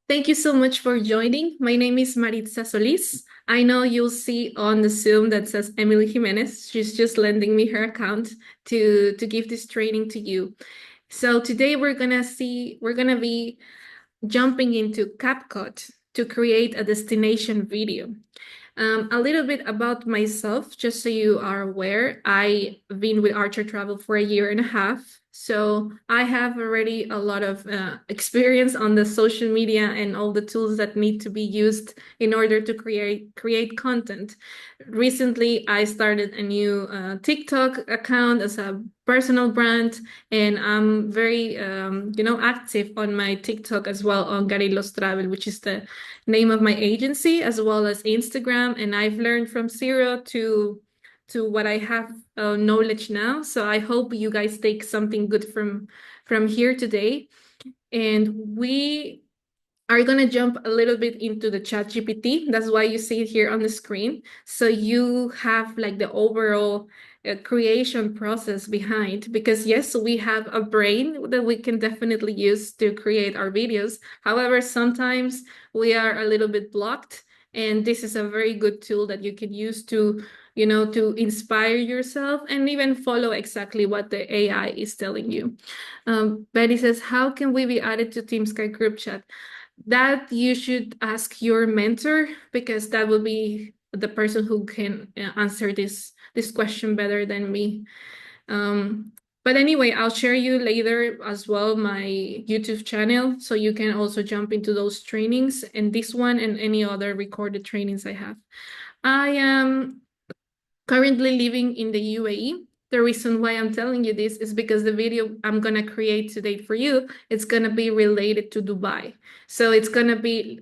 Thank you so much for joining. My name is Maritza Solis. I know you'll see on the Zoom that says Emily Jimenez. She's just lending me her account to give this training to you. So today we're gonna be jumping into CapCut to create a destination video. A little bit about myself, just so you are aware. I've been with Archer Travel for a year and a half. So I have already a lot of experience on the social media and all the tools that need to be used in order to create content. Recently, I started a new TikTok account as a personal brand, and I'm very active on my TikTok as well on Garilos Travel, which is the name of my agency, as well as Instagram. And I've learned from zero to what I have knowledge now. So I hope you guys take something good from here today. And we are going to jump a little bit into the chat GPT. That's why you see it here on the screen. So you have like the overall creation process behind, because yes, we have a brain that we can definitely use to create our videos. However, sometimes we are a little bit blocked, and this is a very good tool that you can use to inspire yourself and even follow exactly what the AI is telling you. Betty says, how can we be added to Team Sky group chat? That you should ask your mentor, because that will be the person who can answer this question better than me. But anyway, I'll share you later as well my YouTube channel, so you can also jump into those trainings, and this one and any other recorded trainings I have. I am currently living in the UAE. The reason why I'm telling you this is because the video I'm gonna create today for you, it's gonna be related to Dubai. So it's gonna be,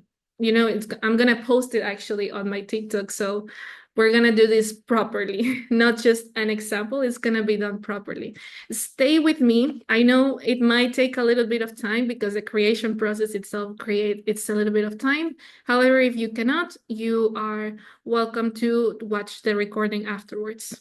I'm gonna post it actually on my TikTok. So we're gonna do this properly, not just an example. It's gonna be done properly. Stay with me. I know it might take a little bit of time because the creation process itself it's a little bit of time. However, if you cannot, you are welcome to watch the recording afterwards.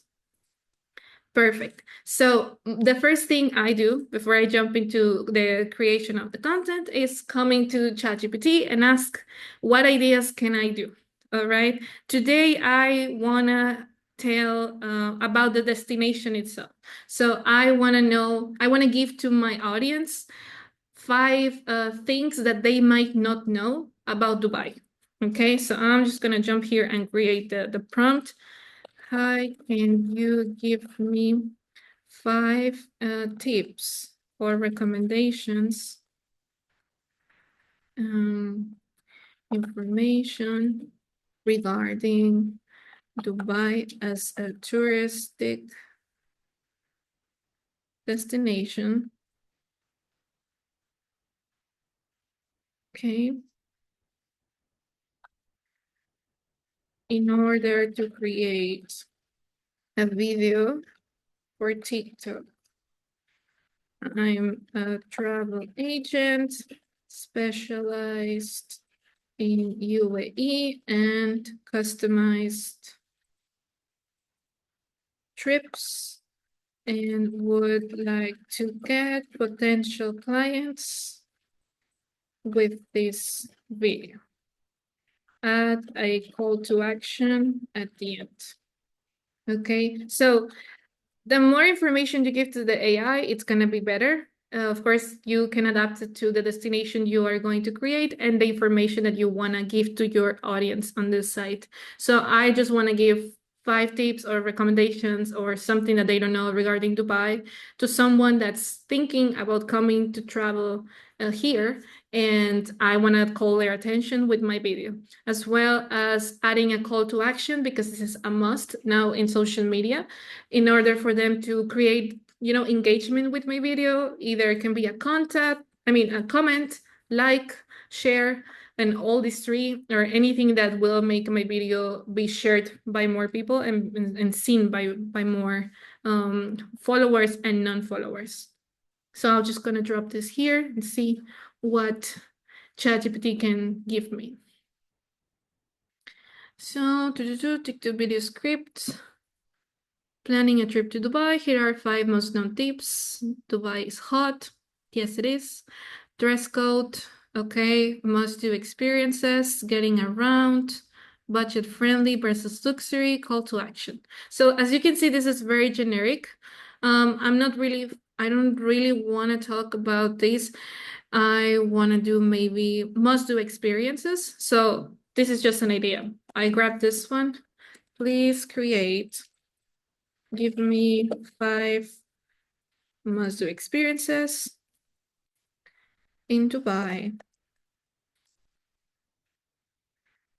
Perfect. So the first thing I do before I jump into the creation of the content is coming to ChatGPT and ask, what ideas can I do? All right. Today, I want to tell about the destination itself. So I want to give to my audience five things that they might not know about Dubai. Okay, so I'm just going to jump here and create the prompt. Hi, can you give me five tips or recommendations, um, information regarding Dubai as a touristic destination? Okay, in order to create a video for TikTok. I'm a travel agent specialized in UAE and customized trips, and would like to get potential clients with this video. Add a call to action at the end. Okay, so the more information you give to the AI, it's going to be better. Of course, you can adapt it to the destination you are going to create and the information that you want to give to your audience on this site. So I just want to give five tips or recommendations or something that they don't know regarding Dubai to someone that's thinking about coming to travel here, and I want to call their attention with my video, as well as adding a call to action, because this is a must now in social media in order for them to create, engagement with my video. Either it can be a a comment, like, share, and all these three, or anything that will make my video be shared by more people and seen by more followers and non-followers. So I'm just gonna drop this here and see what ChatGPT can give me. So TikTok video script. Planning a trip to Dubai. Here are 5 most known tips. Dubai is hot. Yes, it is. Dress code. Okay, must do experiences, getting around, budget friendly versus luxury, call to action. So as you can see, this is very generic. I don't really want to talk about this. I want to do maybe must do experiences. So this is just an idea. I grabbed this one. Please create, give me 5 must do experiences in Dubai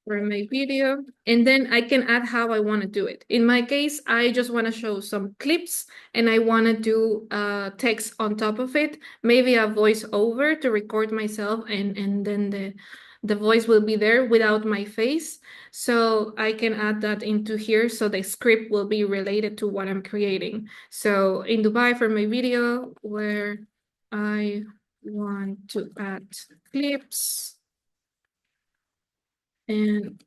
for my video, and then I can add how I want to do it. In my case, I just want to show some clips and I want to do text on top of it, maybe a voiceover to record myself, and then the voice will be there without my face. So I can add that into here so the script will be related to what I'm creating. So in Dubai for my video where I want to add clips and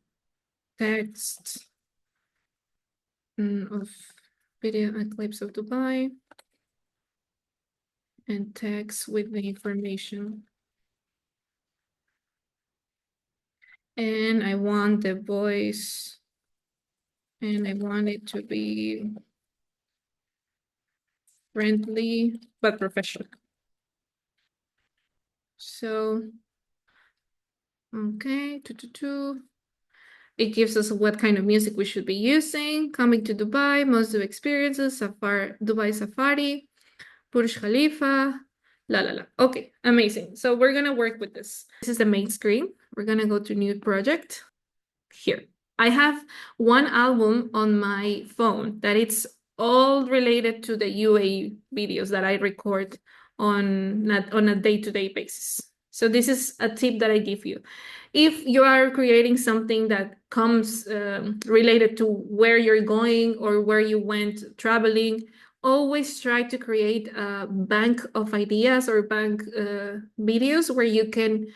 text of video and clips of Dubai and text with the information. And I want the voice and I want it to be friendly but professional. So, okay, It gives us what kind of music we should be using. Coming to Dubai, must do experiences, Dubai Safari, Burj Khalifa, la la la. Okay, amazing. So we're gonna work with this. This is the main screen. We're gonna go to new project. Here. I have one album on my phone that it's all related to the UAE videos that I record on a day-to-day basis. So this is a tip that I give you. If you are creating something that comes related to where you're going or where you went traveling, always try to create a bank of ideas or bank videos where you can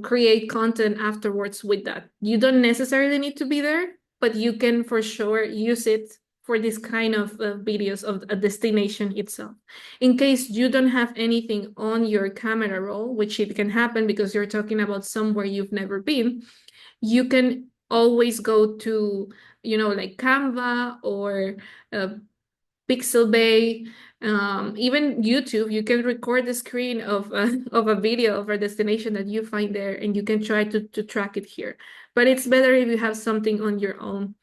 create content afterwards with that. You don't necessarily need to be there, but you can for sure use it for this kind of videos of a destination itself. In case you don't have anything on your camera roll, which it can happen because you're talking about somewhere you've never been, you can always go to, like Canva or Pixelbay, even YouTube. You can record the screen of of a video of a destination that you find there, and you can try to track it here. But it's better if you have something on your own,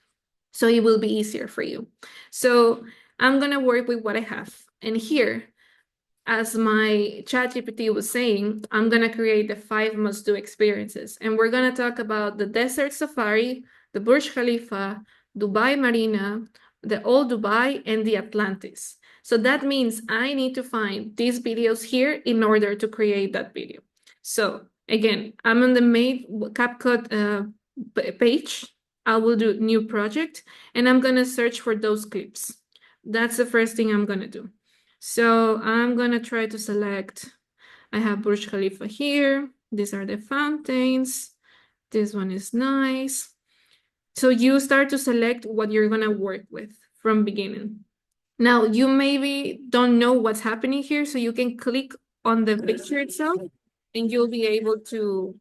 so it will be easier for you. So I'm gonna work with what I have, and here, as my ChatGPT was saying, I'm gonna create the 5 must-do experiences, and we're gonna talk about the desert safari, the Burj Khalifa, Dubai Marina, the Old Dubai, and the Atlantis. So that means I need to find these videos here in order to create that video. So again, I'm on the main CapCut page. I will do new project, and I'm gonna search for those clips. That's the first thing I'm gonna do. So I'm gonna try to select, I have Burj Khalifa here. These are the fountains. This one is nice. So you start to select what you're gonna work with from beginning. Now you maybe don't know what's happening here, so you can click on the picture itself and you'll be able to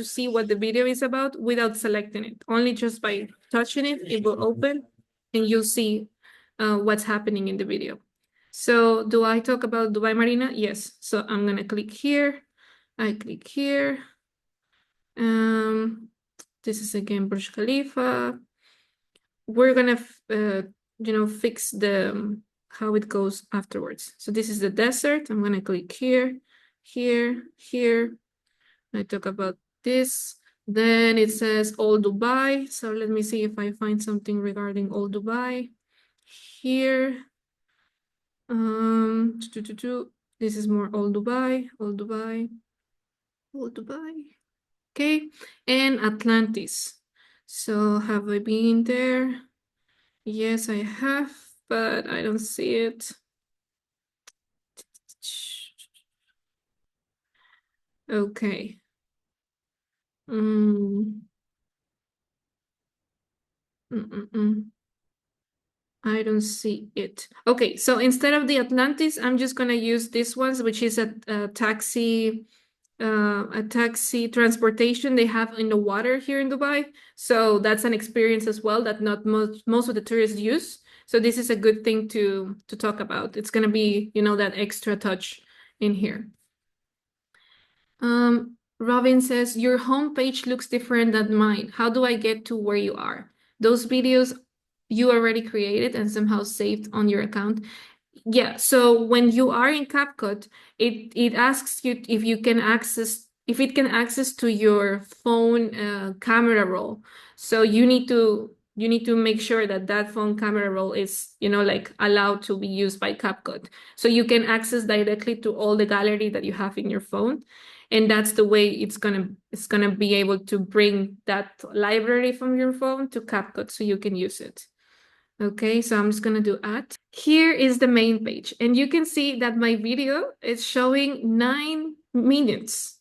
see what the video is about without selecting it. Only just by touching it, it will open and you'll see what's happening in the video. So do I talk about Dubai Marina? Yes. So I'm gonna click here. I click here. This is again Burj Khalifa. We're gonna fix the how it goes afterwards. So this is the desert. I'm gonna click here, here, here. I talk about this. Then it says Old Dubai. So let me see if I find something regarding Old Dubai. Here. This is more Old Dubai, Old Dubai, Old Dubai. Okay, and Atlantis. So have I been there? Yes, I have, but I don't see it. Okay. Mm. I don't see it. Okay, so instead of the Atlantis, I'm just gonna use this ones, which is a taxi a taxi transportation they have in the water here in Dubai. So that's an experience as well that not most of the tourists use. So this is a good thing to talk about. It's gonna be, you know, that extra touch in here. Robin says, your homepage looks different than mine. How do I get to where you are? Those videos you already created and somehow saved on your account. Yeah, so when you are in CapCut, it asks you if you can access if it can access to your phone camera roll. So you need to make sure that that phone camera roll is, you know, like allowed to be used by CapCut. So you can access directly to all the gallery that you have in your phone. And that's the way it's gonna be able to bring that library from your phone to CapCut so you can use it. Okay, so I'm just gonna do add. Here is the main page, and you can see that my video is showing 9 minutes.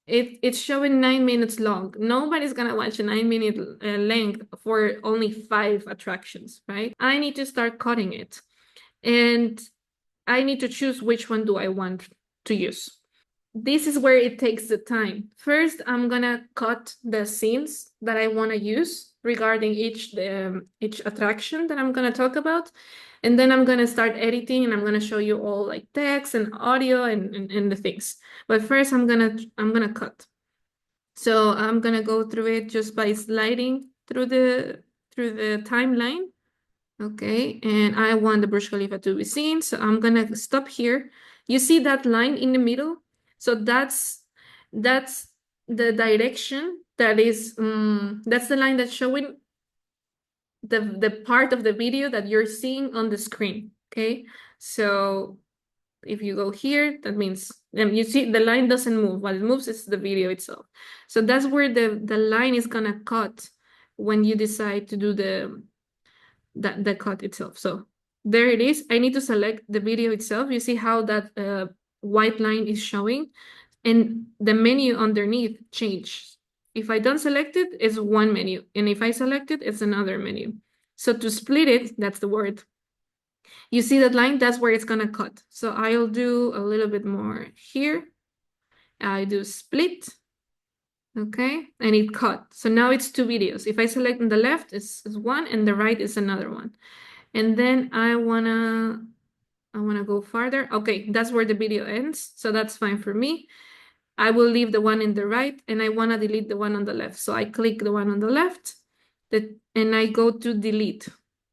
It's showing 9 minutes long. Nobody's gonna watch a 9 minute length for only 5 attractions, right? I need to start cutting it, and I need to choose which one do I want to use. This is where it takes the time. First, I'm gonna cut the scenes that I want to use regarding each attraction that I'm gonna talk about, and then I'm gonna start editing, and I'm gonna show you all like text and audio and the things. But first, I'm gonna cut. So I'm gonna go through it just by sliding through the timeline. Okay, and I want the Burj Khalifa to be seen, so I'm gonna stop here. You see that line in the middle? So that's the direction that is that's the line that's showing the part of the video that you're seeing on the screen. Okay, so if you go here, that means you see the line doesn't move. What it moves is the video itself. So that's where the line is gonna cut when you decide to do the cut itself. So there it is. I need to select the video itself. You see how that white line is showing, and the menu underneath changed. If I don't select it, it's one menu, and if I select it, it's another menu. So to split it, that's the word. You see that line? That's where it's gonna cut. So I'll do a little bit more here. I do split. Okay, and it cut. So now it's 2 videos. If I select on the left, it's one, and the right is another one. And then I wanna go farther. Okay, that's where the video ends. So that's fine for me. I will leave the one in the right, and I wanna delete the one on the left. So I click the one on the left, and I go to delete.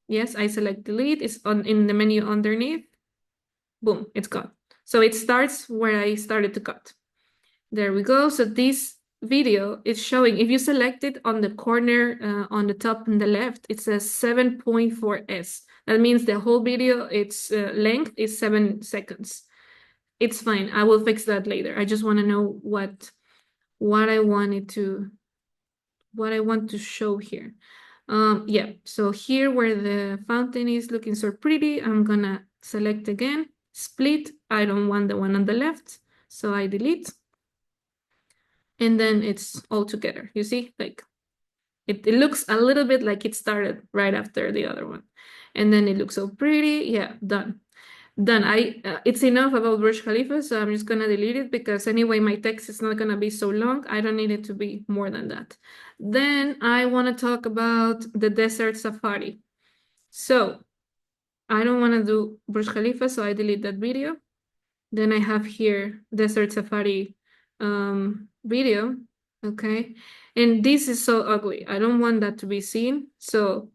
Yes, I select delete. It's in the menu underneath. Boom, it's gone. So it starts where I started to cut. There we go. So this video is showing, if you select it on the corner on the top on the left, it says 7.4s. That means the whole video, its length is 7 seconds. It's fine. I will fix that later. I just want to know what I want to show here. Yeah, so here where the fountain is looking so pretty, I'm gonna select again, split. I don't want the one on the left, so I delete. And then it's all together. You see, like it looks a little bit like it started right after the other one. And then it looks so pretty. Yeah, done. Done. It's enough about Burj Khalifa, so I'm just gonna delete it because anyway, my text is not gonna be so long. I don't need it to be more than that. Then I want to talk about the desert safari. So I don't want to do Burj Khalifa, so I delete that video. Then I have here desert safari video. Okay, and this is so ugly. I don't want that to be seen, so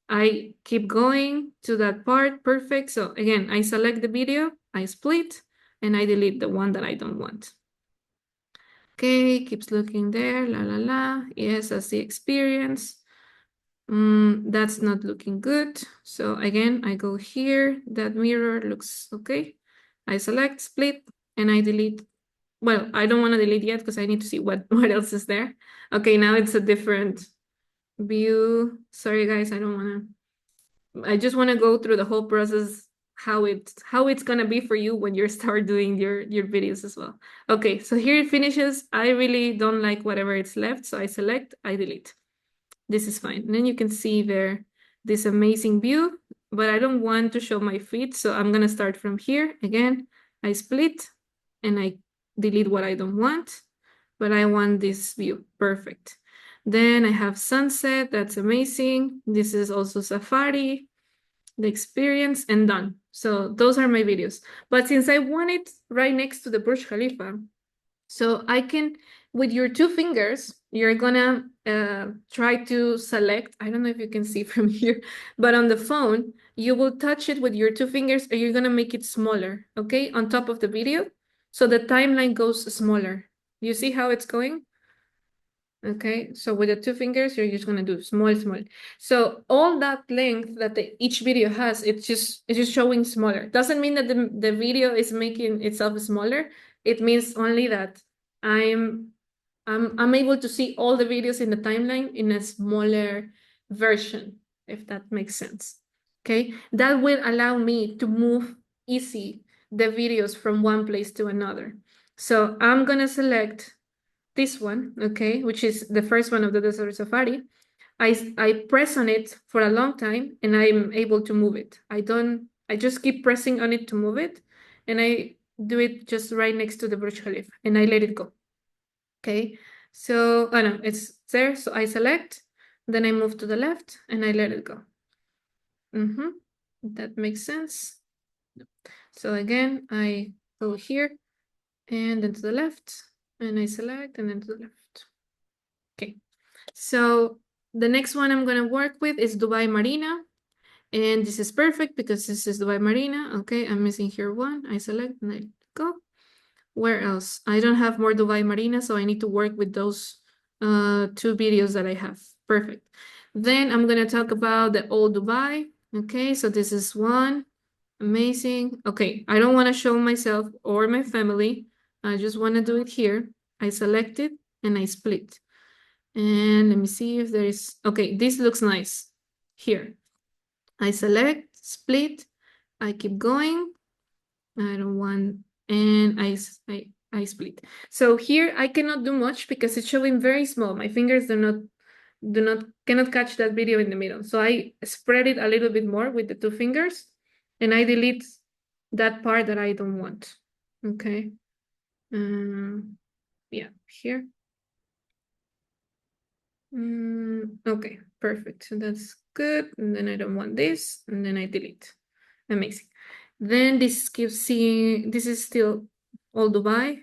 I keep going to that part. Perfect. So again, I select the video, I split, and I delete the one that I don't want. Okay, keeps looking there, la la la. Yes, that's the experience. That's not looking good. So again, I go here, that mirror looks okay. I select, split, and I delete. Well, I don't want to delete yet because I need to see what else is there. Okay, now it's a different view. Sorry guys, I just want to go through the whole process, how it's gonna be for you when you start doing your videos as well. Okay, so here it finishes. I really don't like whatever it's left, so I select, I delete. This is fine. And then you can see there this amazing view, but I don't want to show my feet, so I'm gonna start from here again. I split and I delete what I don't want, but I want this view. Perfect. Then I have sunset. That's amazing. This is also safari, the experience, and done. So those are my videos. But since I want it right next to the Burj Khalifa, so I can, with your two fingers, you're gonna try to select, I don't know if you can see from here, but on the phone, you will touch it with your two fingers and you're gonna make it smaller, okay, on top of the video. So the timeline goes smaller. You see how it's going? Okay, so with the two fingers, you're just gonna do small, small. So all that length that each video has, it's just showing smaller. Doesn't mean that the video is making itself smaller. It means only that I'm I'm able to see all the videos in the timeline in a smaller version, if that makes sense. Okay, that will allow me to move easy the videos from one place to another. So I'm gonna select this one, okay, which is the first one of the desert safari. I press on it for a long time and I'm able to move it. I just keep pressing on it to move it, and I do it just right next to the Burj Khalifa and I let it go. Okay, so oh no, it's there. So I select, then I move to the left and I let it go. That makes sense. So again, I go here and then to the left, and I select and then to the left. Okay, so the next one I'm gonna work with is Dubai Marina. And this is perfect because this is Dubai Marina. Okay, I'm missing here one. I select and I go. Where else? I don't have more Dubai Marina, so I need to work with those two videos that I have. Perfect. Then I'm gonna talk about the old Dubai. Okay, so this is one. Amazing. Okay, I don't want to show myself or my family. I just want to do it here. I select it and I split. And let me see if there is, okay, this looks nice. Here, I select, split, I keep going. I don't want, and I split. So here I cannot do much because it's showing very small. My fingers cannot catch that video in the middle. So I spread it a little bit more with the two fingers and I delete that part that I don't want. Okay. Yeah, here. Okay, perfect. So that's good. And then I don't want this, and then I delete. Amazing. Then this keeps seeing, this is still all Dubai.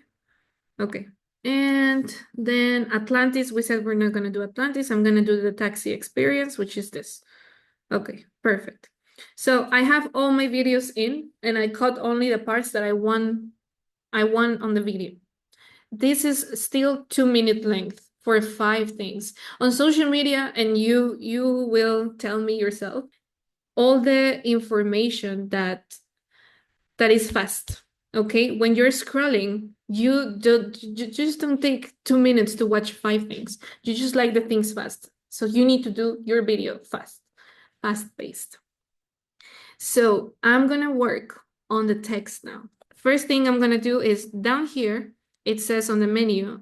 Okay. And then Atlantis, we said we're not going to do Atlantis. I'm going to do the taxi experience, which is this. Okay, perfect. So I have all my videos in, and I cut only the parts that I want on the video. This is still 2 minute length for 5 things. On social media, and you will tell me yourself, all the information that is fast. Okay, when you're scrolling, you just don't take 2 minutes to watch 5 things. You just like the things fast. So you need to do your video fast paced. So I'm gonna work on the text now. First thing I'm gonna do is down here, it says on the menu,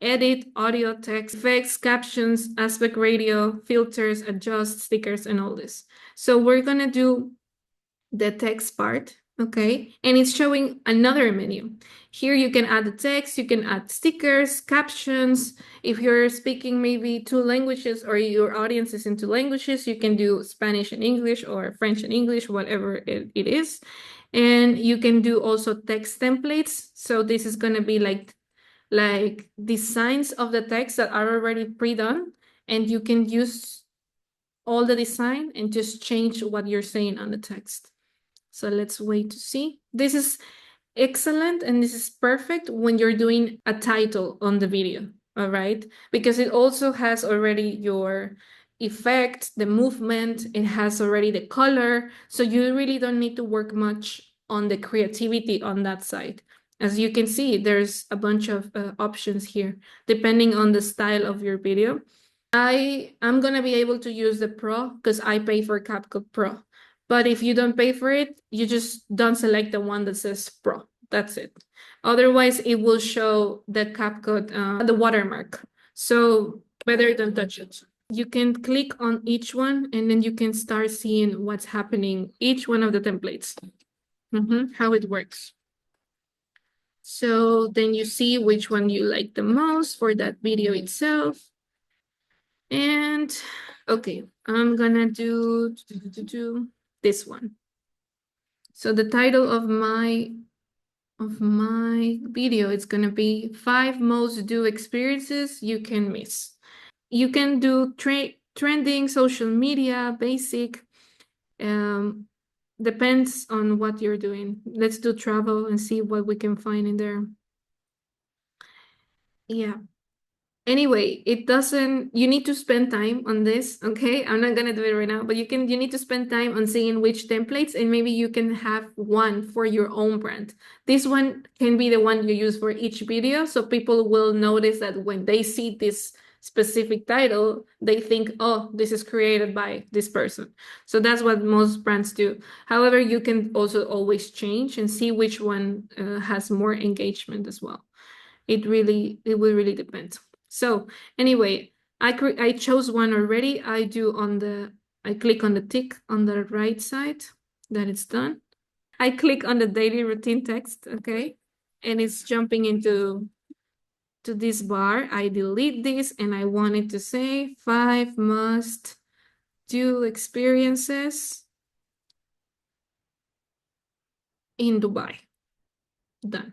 edit, audio, text, effects, captions, aspect ratio, filters, adjust, stickers, and all this. So we're gonna do the text part, okay? And it's showing another menu. Here you can add the text, you can add stickers, captions. If you're speaking maybe 2 languages or your audience is in 2 languages, you can do Spanish and English or French and English, whatever it is. And you can do also text templates. So this is gonna be like designs of the text that are already pre-done, and you can use all the design and just change what you're saying on the text. So let's wait to see. This is excellent and this is perfect when you're doing a title on the video, all right? Because it also has already your effect, the movement, it has already the color. So you really don't need to work much on the creativity on that side. As you can see, there's a bunch of options here, depending on the style of your video. I'm gonna be able to use the Pro because I pay for CapCut Pro. But if you don't pay for it, you just don't select the one that says Pro. That's it. Otherwise, it will show the CapCut, the watermark. So better don't touch it. You can click on each one and then you can start seeing what's happening, each one of the templates, how it works. So then you see which one you like the most for that video itself. And okay, I'm gonna do this one. So the title of my video is gonna be 5 most do experiences you can miss. You can do trending, social media, basic, depends on what you're doing. Let's do travel and see what we can find in there. Yeah. Anyway, it doesn't, you need to spend time on this, okay? I'm not gonna do it right now, but you need to spend time on seeing which templates, and maybe you can have one for your own brand. This one can be the one you use for each video, so people will notice that when they see this specific title, they think, oh, this is created by this person. So that's what most brands do. However, you can also always change and see which one has more engagement as well. It will really depend. So anyway, I chose one already. I click on the tick on the right side that it's done. I click on the daily routine text, okay? And it's jumping into this bar. I delete this and I want it to say 5 must do experiences in Dubai. Done.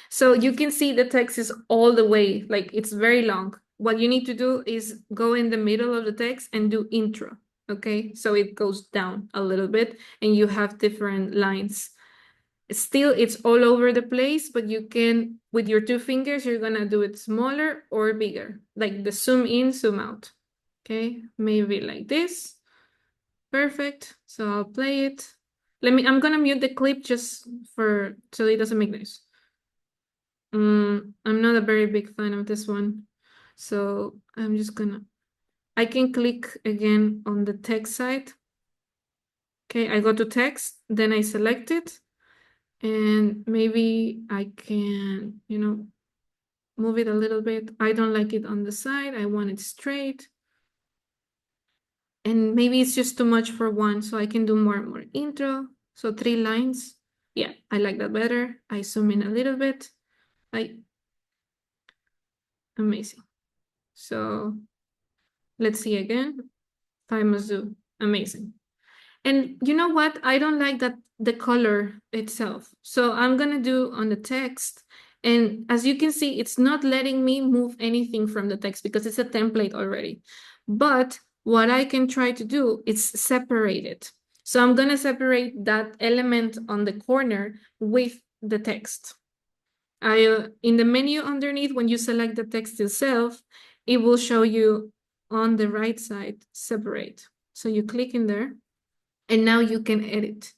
So you can see the text is all the way, like it's very long. What you need to do is go in the middle of the text and do intro, okay? So it goes down a little bit and you have different lines. Still, it's all over the place, but you can, with your 2 fingers, you're gonna do it smaller or bigger, like the zoom in, zoom out. Okay, maybe like this. Perfect. So I'll play it. I'm gonna mute the clip just so it doesn't make noise. I'm not a very big fan of this one. So I'm just gonna, I can click again on the text side. Okay, I go to text, then I select it, and maybe I can, move it a little bit. I don't like it on the side. I want it straight. And maybe it's just too much for one, so I can do more intro. So 3 lines. Yeah, I like that better. I zoom in a little bit. Amazing. So let's see again. 5 must do. Amazing. And you know what? I don't like that the color itself. So I'm gonna do on the text. And as you can see, it's not letting me move anything from the text because it's a template already. But what I can try to do is separate it. So I'm gonna separate that element on the corner with the text. In the menu underneath, when you select the text itself, it will show you on the right side, separate. So you click in there and now you can edit.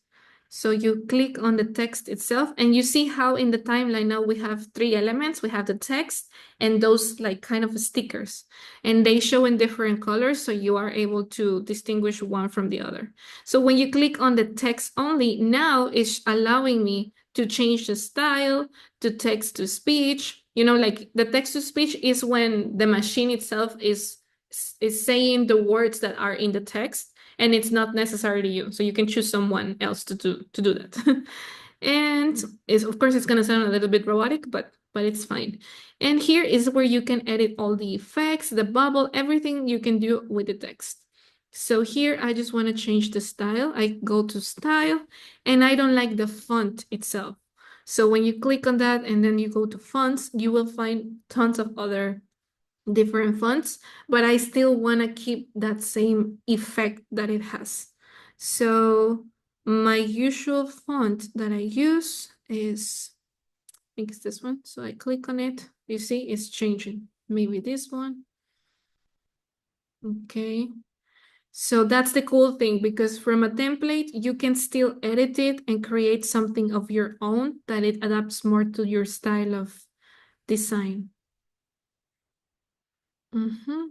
So you click on the text itself and you see how in the timeline now we have 3 elements. We have the text and those like kind of stickers, and they show in different colors. So you are able to distinguish one from the other. So when you click on the text only, now it's allowing me to change the style to text to speech. Like the text to speech is when the machine itself is saying the words that are in the text, and it's not necessarily you. So you can choose someone else to do that. And of course, it's going to sound a little bit robotic, but it's fine. And here is where you can edit all the effects, the bubble, everything you can do with the text. So here, I just want to change the style. I go to style, and I don't like the font itself. So when you click on that and then you go to fonts, you will find tons of other different fonts, but I still want to keep that same effect that it has. So my usual font that I use is, I think it's this one. So I click on it. You see, it's changing. Maybe this one. Okay. So that's the cool thing, because from a template, you can still edit it and create something of your own that it adapts more to your style of design. No,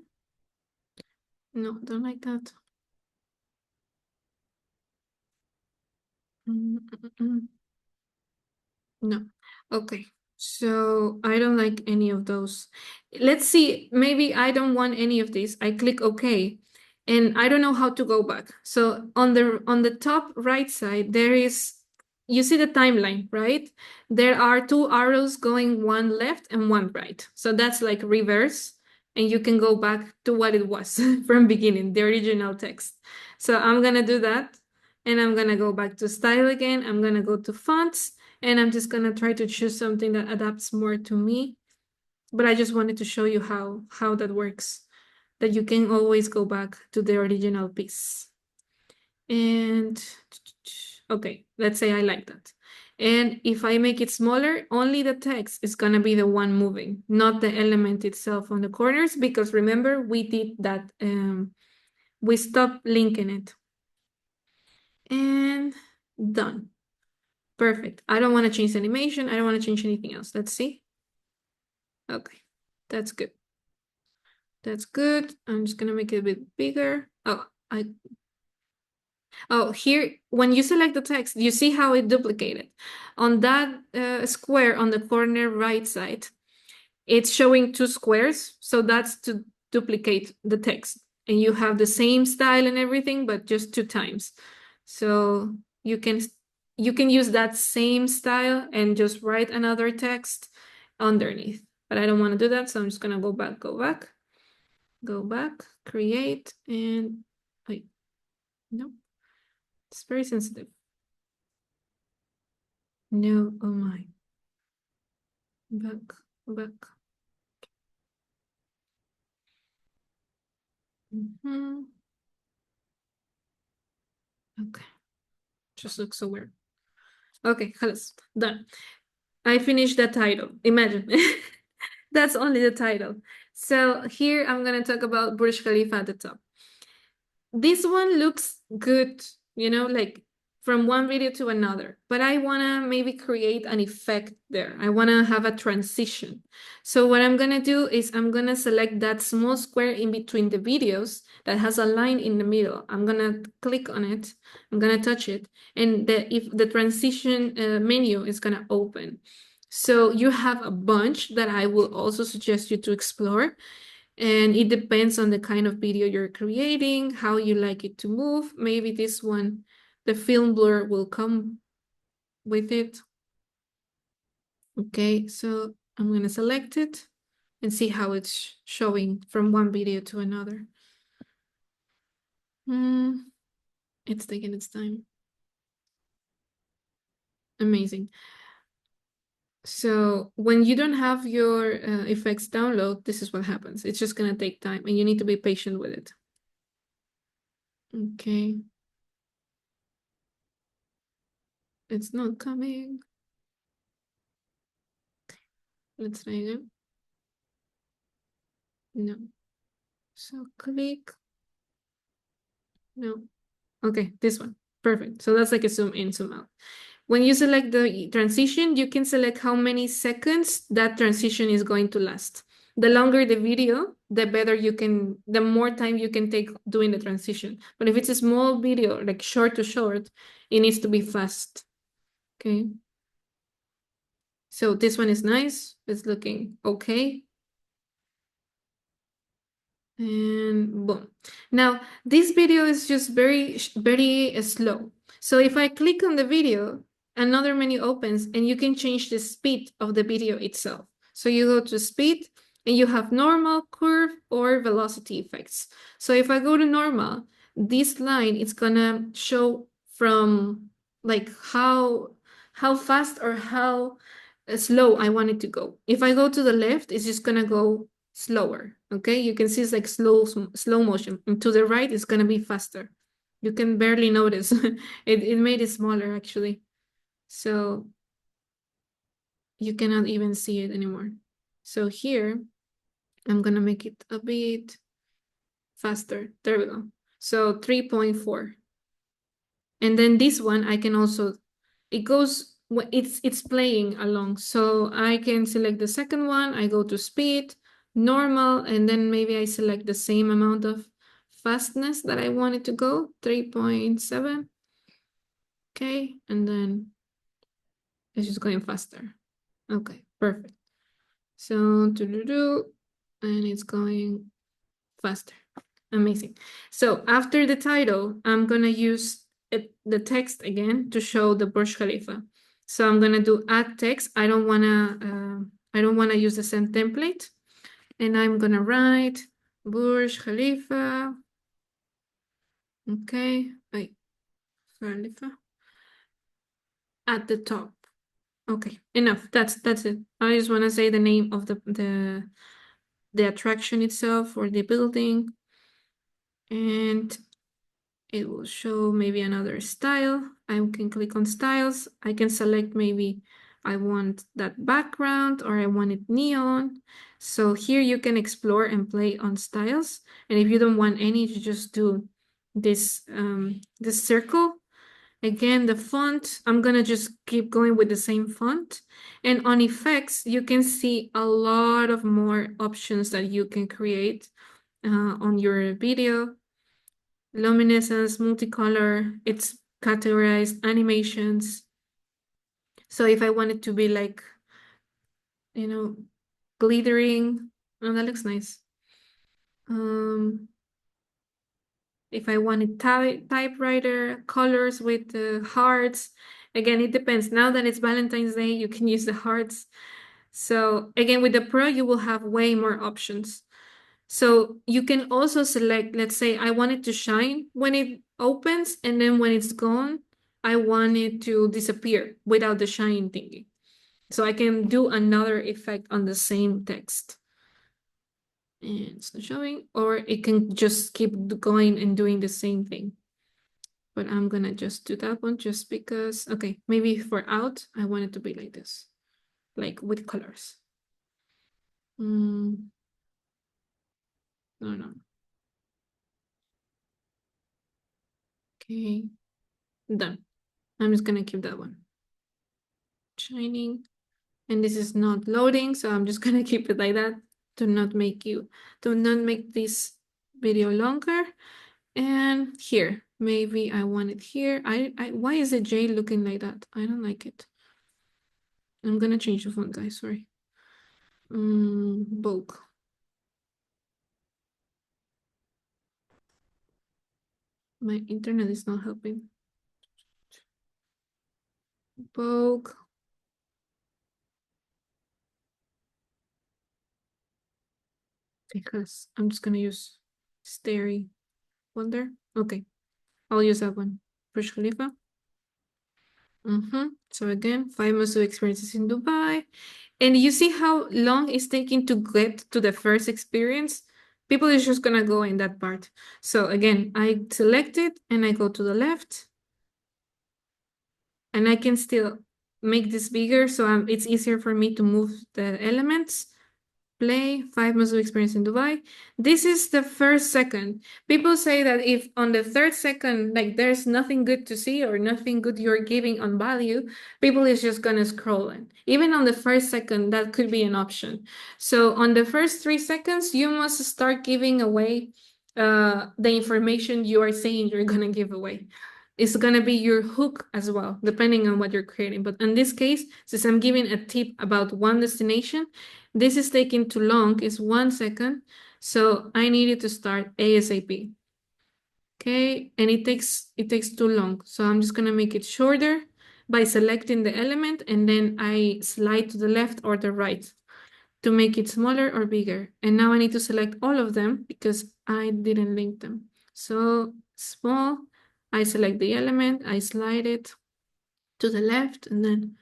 don't like that. No. Okay. So I don't like any of those. Let's see. Maybe I don't want any of these. I click OK. And I don't know how to go back. So on the top right side, there is you see the timeline, right? There are two arrows going one left and one right. So that's like reverse, and you can go back to what it was from beginning, the original text. So I'm gonna do that, and I'm gonna go back to style again. I'm gonna go to fonts, and I'm just gonna try to choose something that adapts more to me. But I just wanted to show you how that works, that you can always go back to the original piece. And okay, let's say I like that. And if I make it smaller, only the text is gonna be the one moving, not the element itself on the corners, because remember we did that, we stopped linking it. And done. Perfect. I don't want to change the animation. I don't want to change anything else. Let's see. Okay, that's good. That's good. I'm just gonna make it a bit bigger. Oh, here, when you select the text, you see how it duplicated. On that square on the corner right side, it's showing two squares. So that's to duplicate the text. And you have the same style and everything, but just two times. So you can use that same style and just write another text underneath. But I don't want to do that, so I'm just gonna go back, create, and wait, no, it's very sensitive. No, oh my. Back. Okay, just looks so weird. Okay, خلاص, done. I finished the title. Imagine. That's only the title. So here I'm gonna talk about Burj Khalifa at the top. This one looks good, like from one video to another, but I wanna maybe create an effect there. I wanna have a transition. So what I'm gonna do is I'm gonna select that small square in between the videos that has a line in the middle. I'm gonna click on it, I'm gonna touch it, and if the transition menu is gonna open. So you have a bunch that I will also suggest you to explore. And it depends on the kind of video you're creating, how you like it to move. Maybe this one, the film blur will come with it. Okay, so I'm gonna select it and see how it's showing from one video to another. It's taking its time. Amazing. So when you don't have your effects download, this is what happens. It's just gonna take time and you need to be patient with it. Okay. It's not coming. Let's try again. No. So click. No. Okay, this one. Perfect. So that's like a zoom in, zoom out. When you select the transition, you can select how many seconds that transition is going to last. The longer the video, the more time you can take doing the transition. But if it's a small video, like short to short, it needs to be fast. Okay. So this one is nice. It's looking okay. And boom. Now, this video is just very, very slow. So if I click on the video, another menu opens and you can change the speed of the video itself. So you go to speed and you have normal, curve, or velocity effects. So if I go to normal, this line is gonna show from like how fast or how slow I want it to go. If I go to the left, it's just gonna go slower. Okay, you can see it's like slow motion. And to the right, it's gonna be faster. You can barely notice. it made it smaller actually. So you cannot even see it anymore. So here, I'm gonna make it a bit faster. There we go. So 3.4. And then this one, I can also, it goes, it's playing along. So I can select the second one, I go to speed, normal, and then maybe I select the same amount of fastness that I want it to go, 3.7. Okay, and then it's just going faster. Okay, perfect. So and it's going faster. Amazing. So after the title, I'm gonna use the text again to show the Burj Khalifa. So I'm gonna do add text. I don't wanna use the same template, and I'm gonna write Burj Khalifa. Okay, wait, Khalifa at the top. Okay, enough. That's it. I just wanna say the name of the attraction itself or the building, and it will show maybe another style. I can click on styles. I can select maybe I want that background or I want it neon. So here you can explore and play on styles. And if you don't want any, you just do this circle. Again, the font, I'm gonna just keep going with the same font. And on effects, you can see a lot of more options that you can create on your video. Luminescence, multicolor, it's categorized animations. So if I want it to be like, glittering, oh, that looks nice. If I wanted typewriter, colors with hearts, again, it depends. Now that it's Valentine's Day, you can use the hearts. So again, with the Pro, you will have way more options. So you can also select, let's say I want it to shine when it opens, and then when it's gone, I want it to disappear without the shine thingy. So I can do another effect on the same text. And it's not showing, or it can just keep going and doing the same thing. But I'm gonna just do that one just because, okay, maybe for out, I want it to be like this, like with colors. No, no. Okay, done. I'm just gonna keep that one. Shining. And this is not loading, so I'm just gonna keep it like that to not make this video longer. And here, maybe I want it here. Why is the J looking like that? I don't like it. I'm gonna change the font, guys, sorry. Bulk. My internet is not helping. Bulk. Because I'm just gonna use Starry Wonder. Okay, I'll use that one. Burj Khalifa. So again, 5 months of experiences in Dubai. And you see how long it's taking to get to the first experience? People is just gonna go in that part. So again, I select it and I go to the left. And I can still make this bigger, so it's easier for me to move the elements. Play 5 months of experience in Dubai. This is the first second. People say that if on the third second, like there's nothing good to see or nothing good you're giving on value, people is just gonna scroll in. Even on the first second, that could be an option. So on the first 3 seconds, you must start giving away the information you are saying you're gonna give away. It's gonna be your hook as well, depending on what you're creating. But in this case, since I'm giving a tip about one destination, this is taking too long, it's 1 second. So I needed to start ASAP. Okay, and it takes too long. So I'm just gonna make it shorter by selecting the element, and then I slide to the left or the right to make it smaller or bigger. And now I need to select all of them because I didn't link them. So small, I select the element, I slide it to the left, and then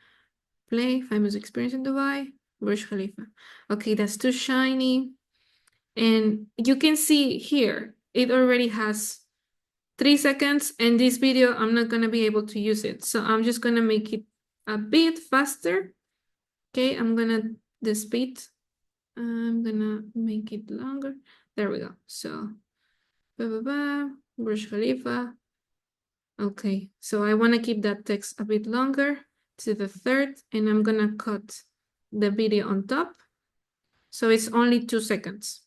play, famous experience in Dubai, Burj Khalifa. Okay, that's too shiny. And you can see here, it already has 3 seconds, and this video, I'm not gonna be able to use it. So I'm just gonna make it a bit faster. Okay, I'm gonna, the speed, I'm gonna make it longer. There we go. So, Burj Khalifa. Okay, so I wanna keep that text a bit longer to the third, and I'm gonna cut the video on top. So it's only 2 seconds.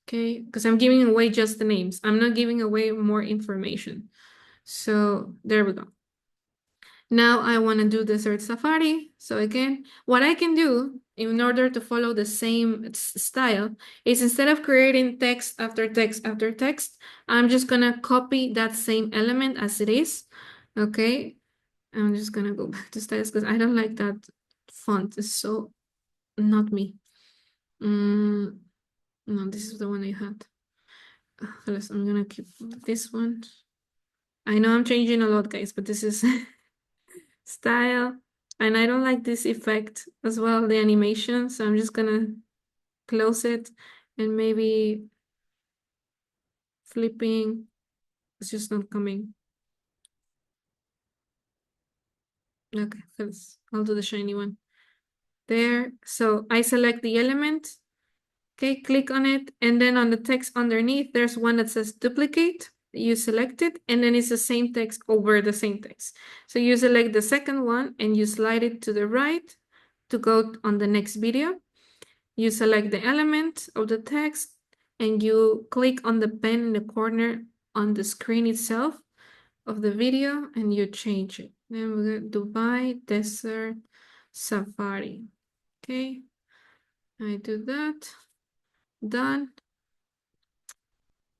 Okay, because I'm giving away just the names. I'm not giving away more information. So there we go. Now I want to do Desert Safari. So again, what I can do in order to follow the same style is instead of creating text after text after text, I'm just gonna copy that same element as it is. Okay, I'm just gonna go back to styles because I don't like that font. It's so not me. No, this is the one I had. I'm gonna keep this one. I know I'm changing a lot, guys, but this is style. And I don't like this effect as well, the animation. So I'm just gonna close it and maybe flipping. It's just not coming. Okay, I'll do the shiny one. There. So I select the element. Okay, click on it. And then on the text underneath, there's one that says duplicate. You select it, and then it's the same text over the same text. So you select the second one and you slide it to the right to go on the next video. You select the element of the text and you click on the pen in the corner on the screen itself of the video and you change it. Then we're going to Dubai Desert Safari. Okay, I do that. Done.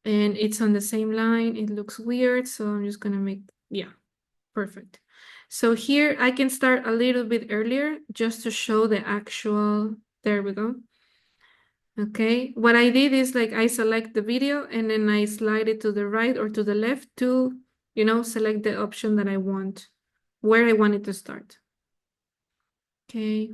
And it's on the same line. It looks weird, so I'm just gonna make, yeah, perfect. So here I can start a little bit earlier just to show the actual, there we go. Okay, what I did is like I select the video and then I slide it to the right or to the left to, select the option that I want, where I want it to start. Okay,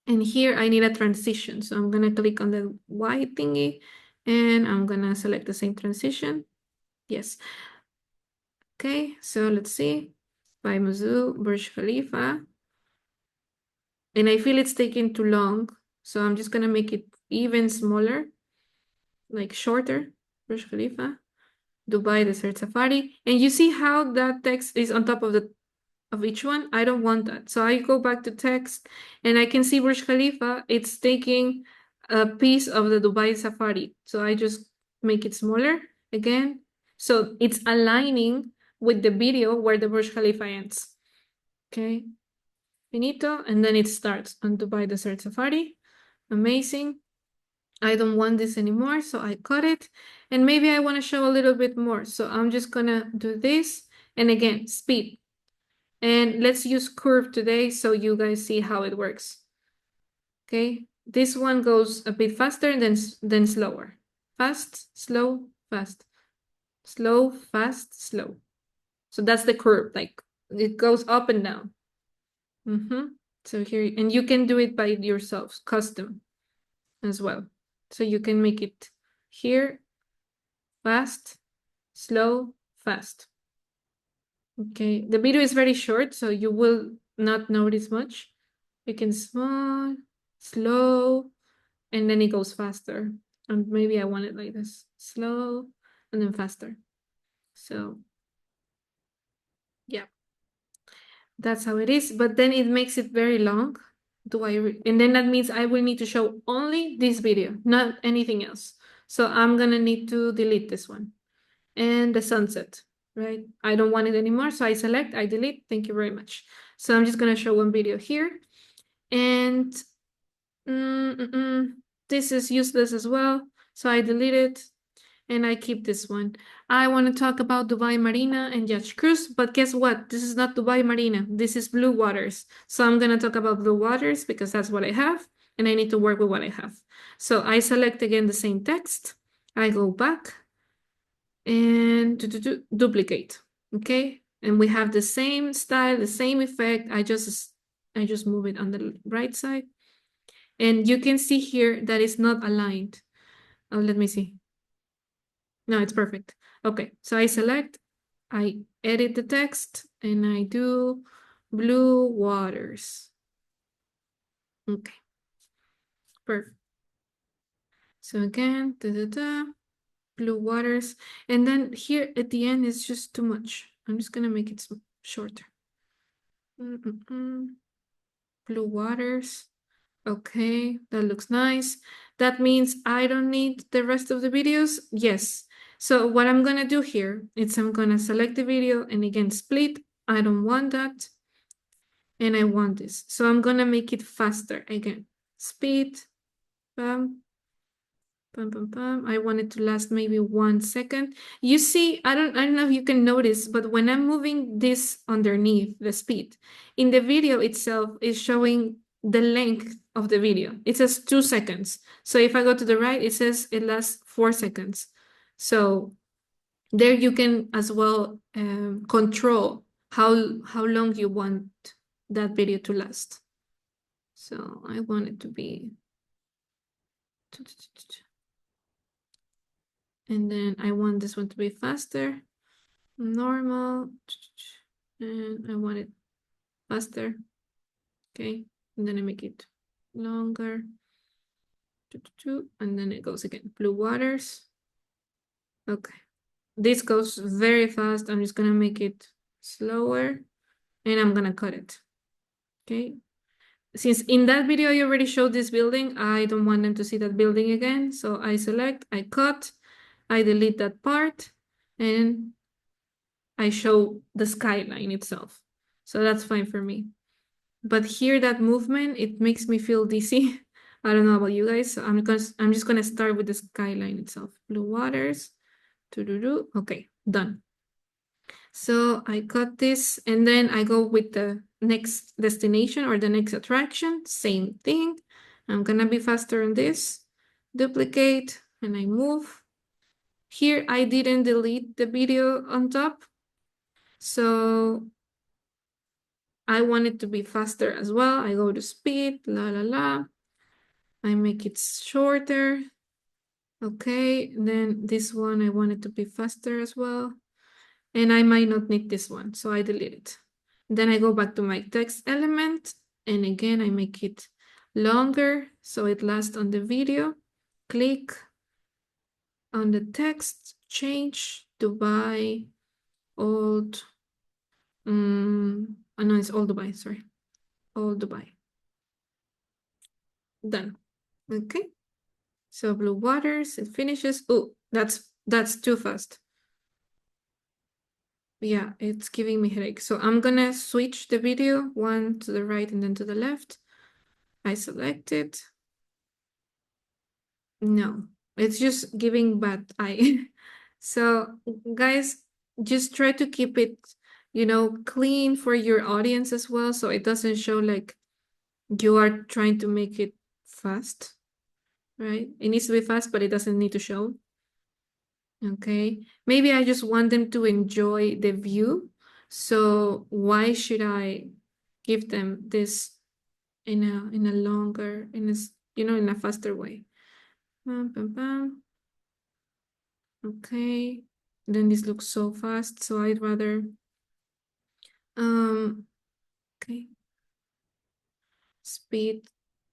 and here I need a transition. So I'm gonna click on the white thingy and I'm gonna select the same transition. Yes. Okay, so let's see. By Mizzou, Burj Khalifa. And I feel it's taking too long. So I'm just gonna make it even smaller, like shorter. Burj Khalifa. Dubai Desert Safari. And you see how that text is on top of each one? I don't want that. So I go back to text and I can see Burj Khalifa. It's taking a piece of the Dubai Safari. So I just make it smaller again. So it's aligning with the video where the Burj Khalifa ends. Okay. Finito. And then it starts on Dubai Desert Safari. Amazing. I don't want this anymore, so I cut it. And maybe I want to show a little bit more. So I'm just gonna do this. And again, speed. And let's use curve today so you guys see how it works. Okay, this one goes a bit faster than slower. Fast, slow, fast. Slow, fast, slow. So that's the curve, like it goes up and down. So here, and you can do it by yourselves, custom as well. So you can make it here, fast, slow, fast. Okay, the video is very short, so you will not notice much. You can small, slow, and then it goes faster. And maybe I want it like this, slow, and then faster. So yeah, that's how it is. But then it makes it very long. And then that means I will need to show only this video, not anything else. So I'm gonna need to delete this one. And the sunset, right? I don't want it anymore. So I select, I delete, thank you very much. So I'm just gonna show one video here. And this is useless as well. So I delete it and I keep this one. I want to talk about Dubai Marina and Yacht Cruise, but guess what? This is not Dubai Marina. This is Blue Waters. So I'm going to talk about Blue Waters because that's what I have and I need to work with what I have. So I select again the same text. I go back and duplicate. Okay. And we have the same style, the same effect. I just move it on the right side. And you can see here that it's not aligned. Oh, let me see. No, it's perfect. Okay, so I select, I edit the text, and I do Blue Waters. Okay, perfect. So again, Blue Waters. And then here at the end is just too much. I'm just gonna make it shorter. Blue Waters. Okay, that looks nice. That means I don't need the rest of the videos? Yes. So what I'm gonna do here is I'm gonna select the video and again split. I don't want that. And I want this. So I'm gonna make it faster again. Speed, bam, I want it to last maybe 1 second. You see, I don't know if you can notice, but when I'm moving this underneath the speed, in the video itself is showing the length of the video. It says 2 seconds. So if I go to the right, it says it lasts 4 seconds. So there you can as well control how long you want that video to last. So I want it to be, and then I want this one to be faster, normal, and I want it faster. Okay, and then I make it longer, and then it goes again. Blue waters. Okay, this goes very fast. I'm just gonna make it slower, and I'm gonna cut it. Okay, since in that video you already showed this building, I don't want them to see that building again. So I select, I cut, I delete that part, and I show the skyline itself. So that's fine for me. But here, that movement, it makes me feel dizzy. I don't know about you guys. So I'm just gonna start with the skyline itself. Blue waters. Okay, done. So I got this, and then I go with the next destination or the next attraction. Same thing. I'm gonna be faster on this. Duplicate, and I move. Here, I didn't delete the video on top. So I want it to be faster as well. I go to speed, I make it shorter. Okay, then this one, I want it to be faster as well. And I might not need this one, so I delete it. Then I go back to my text element, and again, I make it longer, so it lasts on the video. Click on the text, change Dubai, old, oh no, it's old Dubai, sorry, old Dubai. Done. Okay. So blue waters, it finishes. Oh, that's too fast. Yeah, it's giving me headache. So I'm gonna switch the video, one to the right and then to the left. I select it. No, it's just giving bad eye. So guys, just try to keep it, clean for your audience as well, so it doesn't show like you are trying to make it fast, right? It needs to be fast, but it doesn't need to show. Okay, maybe I just want them to enjoy the view. So why should I give them this in a longer, in a faster way? Bam, bam, bam. Okay, then this looks so fast, so I'd rather okay, speed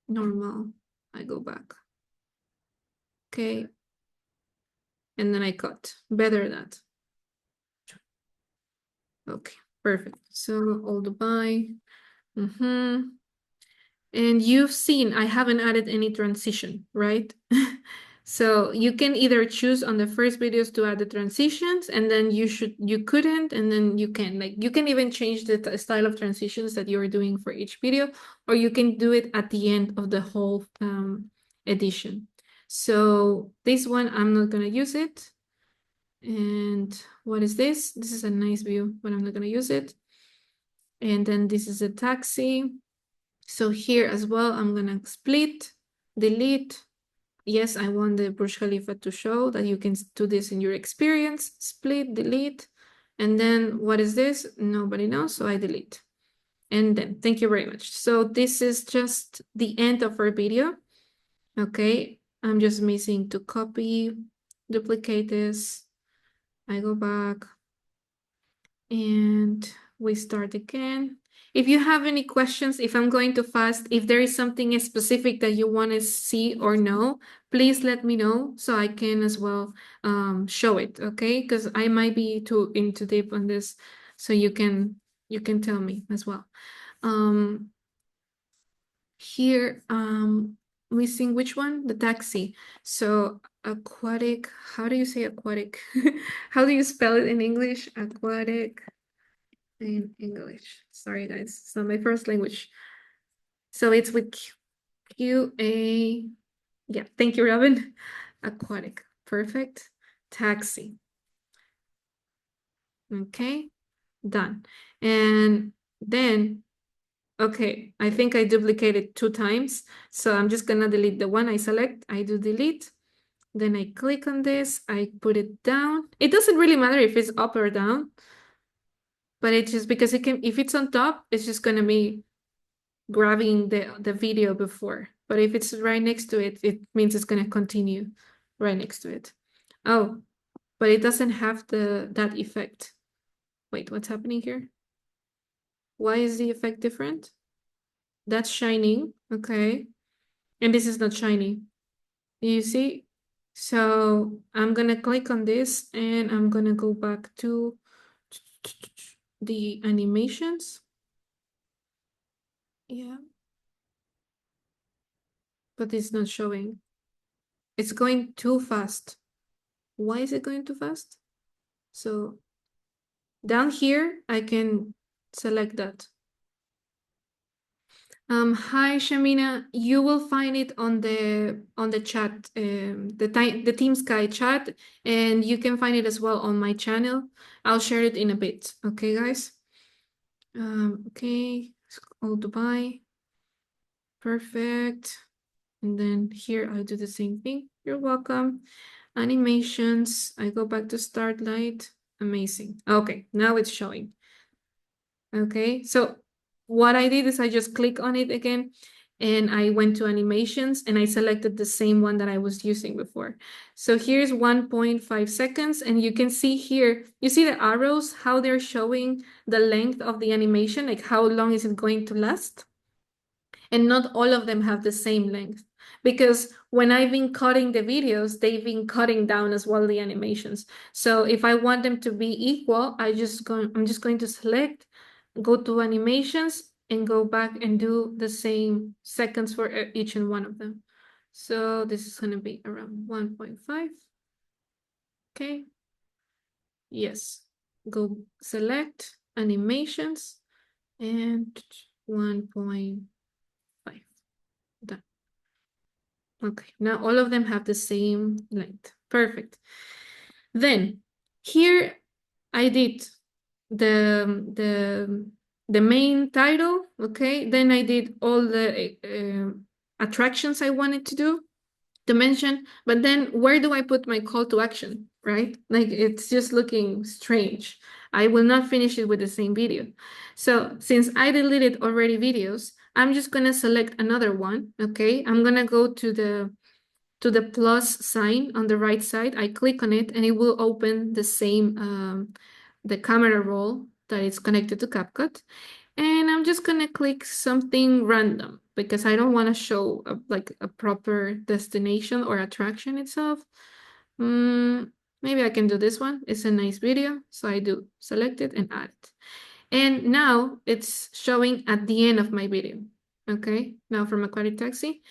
normal. I go back. Okay, and then I cut. Better that. Okay, perfect. So all Dubai. And you've seen I haven't added any transition, right? So you can either choose on the first videos to add the transitions, and then you couldn't, and then you can. Like, you can even change the style of transitions that you're doing for each video, or you can do it at the end of the whole edition. So this one, I'm not gonna use it. And what is this? This is a nice view, but I'm not gonna use it. And then this is a taxi. So here as well, I'm gonna split, delete. Yes, I want the Burj Khalifa to show that you can do this in your experience. Split, delete. And then what is this? Nobody knows, so I delete. And then thank you very much. So this is just the end of our video. Okay, I'm just missing to copy, duplicate this. I go back and we start again. If you have any questions, if I'm going too fast, if there is something specific that you want to see or know, please let me know so I can as well show it, okay? Because I might be too into deep on this, so you can tell me as well. Here, missing which one? The taxi. So aquatic, how do you say aquatic? How do you spell it in English? Aquatic in English. Sorry, guys, it's not my first language. So it's with QA. Yeah, thank you, Robin. aquatic. Perfect. Taxi. Okay, done. And then, okay, I think I duplicated 2 times. So I'm just gonna delete the one I select. I do delete. Then I click on this. I put it down. It doesn't really matter if it's up or down, but it's just because it can, if it's on top, it's just gonna be grabbing the video before. But if it's right next to it, it means it's gonna continue right next to it. Oh, but it doesn't have that effect. Wait, what's happening here? Why is the effect different? That's shining, okay. And this is not shiny. You see? So I'm gonna click on this and I'm gonna go back to the animations. Yeah. But it's not showing. It's going too fast. Why is it going too fast? So down here, I can select that. Hi Shamina, you will find it on the chat, the Team Sky chat, and you can find it as well on my channel. I'll share it in a bit. Okay, guys. Okay, all Dubai, perfect. And then here I'll do the same thing. You're welcome. Animations. I go back to start light. Amazing. Okay, now it's showing. Okay, so what I did is I just click on it again and I went to animations and I selected the same one that I was using before. So here's 1.5 seconds and you can see here, you see the arrows, how they're showing the length of the animation, like how long is it going to last? And not all of them have the same length because when I've been cutting the videos, they've been cutting down as well the animations. So if I want them to be equal, I'm just going to select, go to animations and go back and do the same seconds for each and one of them. So this is going to be around 1.5. Okay. Yes. Go select animations and 1.5. Done. Okay, now all of them have the same length. Perfect. Then here I did the the main title. Okay, then I did all the attractions I wanted to mention, but then where do I put my call to action, right? Like it's just looking strange. I will not finish it with the same video. So since I deleted already videos, I'm just gonna select another one, okay? I'm gonna go to the plus sign on the right side. I click on it and it will open the same, the camera roll that is connected to CapCut. And I'm just gonna click something random because I don't want to show like a proper destination or attraction itself. Maybe I can do this one. It's a nice video. So I do select it and add it. And now it's showing at the end of my video. Okay, now from Aquatic Taxi.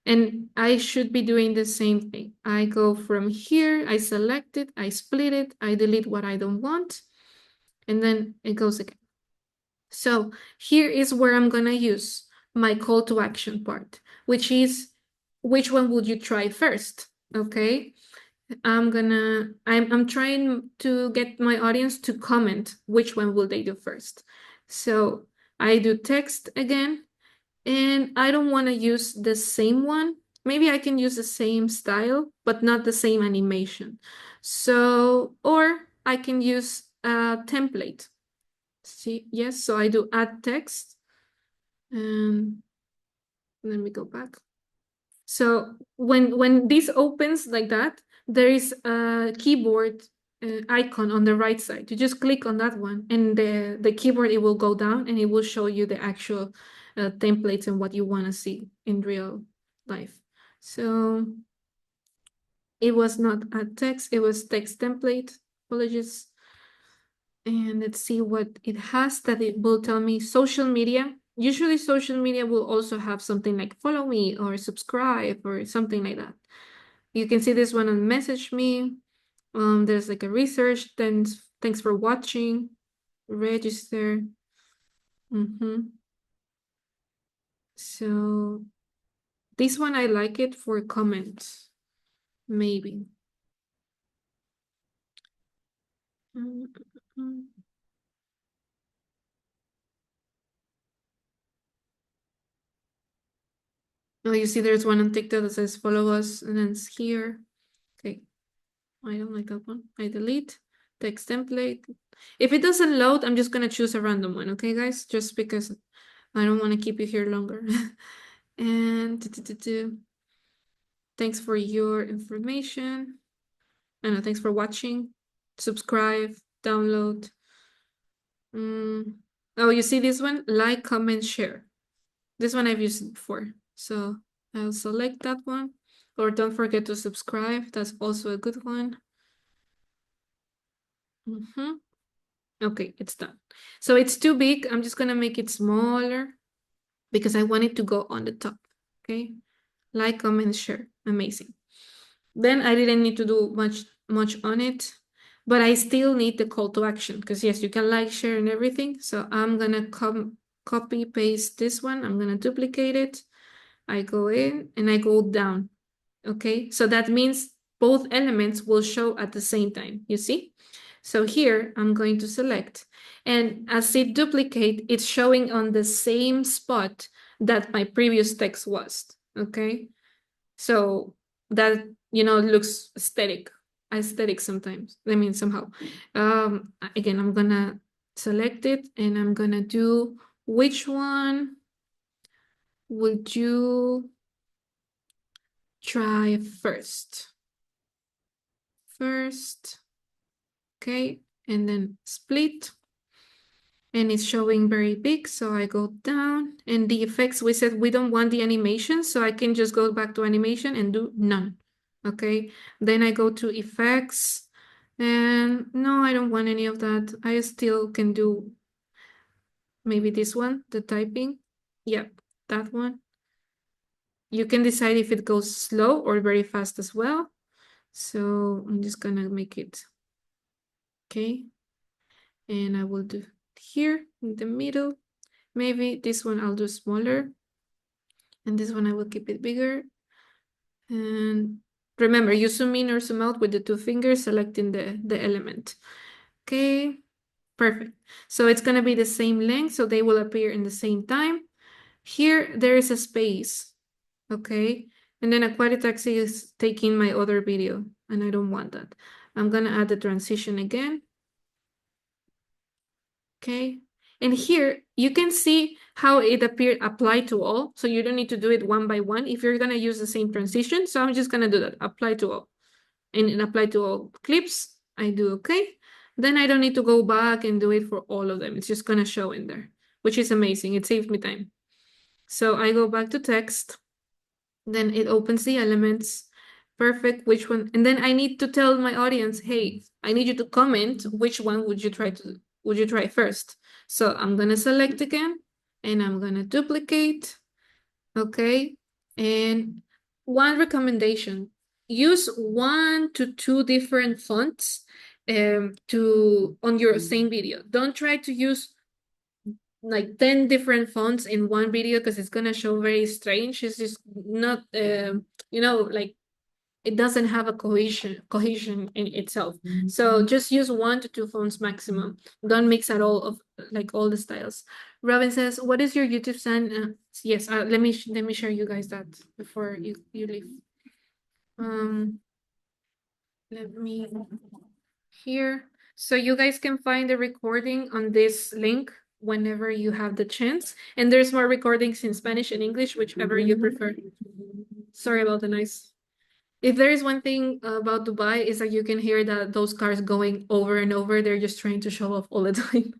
And I should be doing the same thing. I go from here, I select it, I split it, I delete what I don't want, and then it goes again. So here is where I'm gonna use my call to action part, which is which one would you try first? Okay. I'm trying to get my audience to comment which one will they do first. So I do text again, and I don't want to use the same one. Maybe I can use the same style, but not the same animation. So, or I can use a template. See, yes, so I do add text. And let me go back. So when this opens like that, there is a keyboard icon on the right side. You just click on that one and the keyboard, it will go down and it will show you the actual templates and what you want to see in real life. So it was not a text, it was text template. Apologies. And let's see what it has that it will tell me social media. Usually social media will also have something like follow me or subscribe or something like that. You can see this one on message me. There's like a research, thanks for watching, register. So this one I like it for comments. maybe. Mm, mm. Oh, you see there's one on TikTok that says follow us and then it's here. Okay, I don't like that one. I delete text template. If it doesn't load, I'm just gonna choose a random one, okay, guys? Just because I don't want to keep you here longer. And thanks for your information. And thanks for watching. Subscribe, download. Oh, you see this one? Like, comment, share. This one I've used before. So I'll select that one. Or don't forget to subscribe. That's also a good one. Okay, it's done. So it's too big. I'm just gonna make it smaller because I want it to go on the top. Okay. Like, comment, share. Amazing. Then I didn't need to do much on it, but I still need the call to action because yes, you can like, share, and everything. So I'm gonna copy paste this one. I'm gonna duplicate it. I go in and I go down. Okay, so that means both elements will show at the same time. You see? So here I'm going to select, and as it duplicate, it's showing on the same spot that my previous text was. Okay, so that looks aesthetic sometimes. I mean somehow. Again, I'm gonna select it and I'm gonna do which one would you try first? Okay, and then split. And it's showing very big, so I go down. And the effects, we said we don't want the animation, so I can just go back to animation and do none. Okay, then I go to effects, and no, I don't want any of that. I still can do maybe this one, the typing. Yep, that one. You can decide if it goes slow or very fast as well. So I'm just gonna make it, okay. And I will do here in the middle. Maybe this one I'll do smaller. And this one I will keep it bigger. And remember, you zoom in or zoom out with the two fingers, selecting the element. Okay, perfect. So it's gonna be the same length, so they will appear in the same time. Here, there is a space, okay? And then Aquatic Taxi is taking my other video, and I don't want that. I'm gonna add the transition again. Okay, and here you can see how it appeared apply to all. So you don't need to do it one by one if you're gonna use the same transition. So I'm just gonna do that, apply to all. And in apply to all clips, I do okay. Then I don't need to go back and do it for all of them. It's just gonna show in there, which is amazing. It saved me time. So I go back to text, then it opens the elements. Perfect, which one? And then I need to tell my audience, hey, I need you to comment which one would you try first. So I'm gonna select again and I'm gonna duplicate. Okay. And one recommendation, use 1 to 2 different fonts on your same video. Don't try to use like 10 different fonts in one video because it's gonna show very strange. It's just not like it doesn't have a cohesion in itself. So just use 1 to 2 fonts maximum. Don't mix at all of like all the styles. Robin says, what is your YouTube channel? Yes, let me share you guys that before you leave. Let me here. So you guys can find the recording on this link whenever you have the chance. And there's more recordings in Spanish and English, whichever you prefer. Sorry about the noise. If there is one thing about Dubai is that you can hear that those cars going over and over. They're just trying to show off all the time.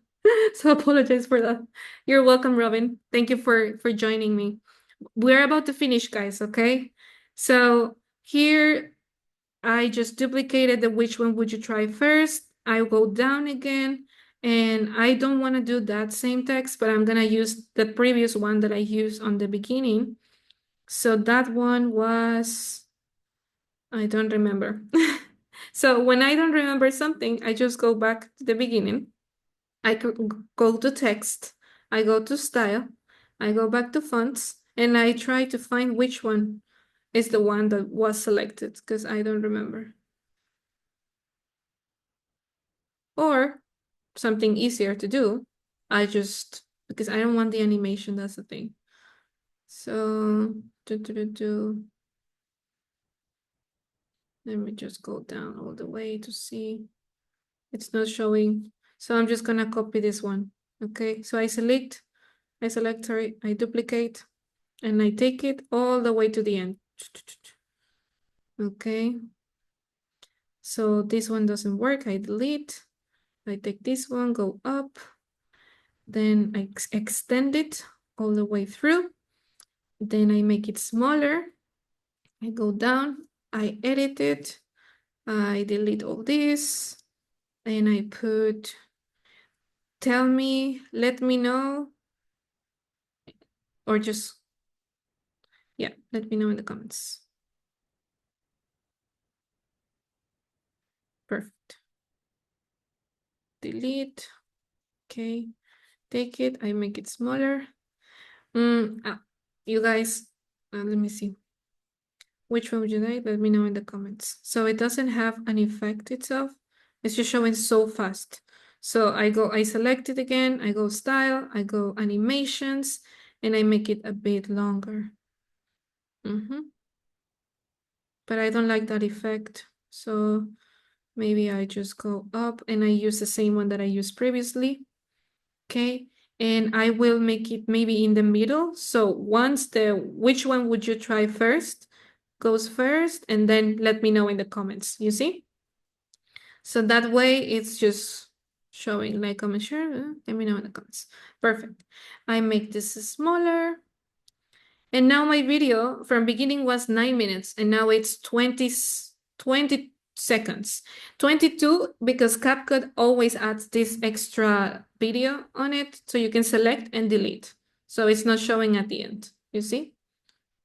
So apologize for that. You're welcome, Robin. Thank you for joining me. We're about to finish, guys, okay? So here I just duplicated the which one would you try first. I go down again and I don't want to do that same text, but I'm going to use the previous one that I used on the beginning. So that one was, I don't remember. So when I don't remember something, I just go back to the beginning. I go to text, I go to style, I go back to fonts, and I try to find which one is the one that was selected because I don't remember. Or something easier to do, because I don't want the animation, that's the thing. So, let me just go down all the way to see. It's not showing. So I'm just gonna copy this one. Okay, so I sorry, I duplicate, and I take it all the way to the end. Okay, so this one doesn't work, I delete. I take this one, go up, then I extend it all the way through. Then I make it smaller. I go down, I edit it, I delete all this, and I put, tell me, let me know, or just, yeah, let me know in the comments. Perfect. Delete. Okay. Take it. I make it smaller. You guys, let me see. Which one would you like? Let me know in the comments. So it doesn't have an effect itself. It's just showing so fast. So I select it again. I go style. I go animations, and I make it a bit longer. But I don't like that effect. So maybe I just go up and I use the same one that I used previously. Okay, and I will make it maybe in the middle. So which one would you try first? Goes first, and then let me know in the comments, you see? So that way it's just showing like comment, sure, let me know in the comments. Perfect. I make this smaller. And now my video from beginning was 9 minutes, and now it's 20 seconds. 22 because CapCut always adds this extra video on it, so you can select and delete. So it's not showing at the end, you see?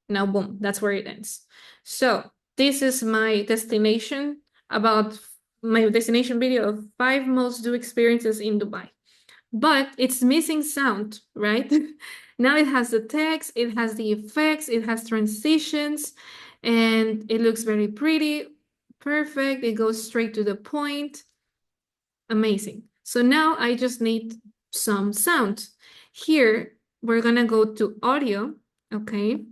Now, boom, that's where it ends. So this is my destination video of 5 most do experiences in Dubai. But it's missing sound, right? Now it has the text, it has the effects, it has transitions, and it looks very pretty, perfect. It goes straight to the point. Amazing. So now I just need some sound. Here, we're gonna go to audio, okay?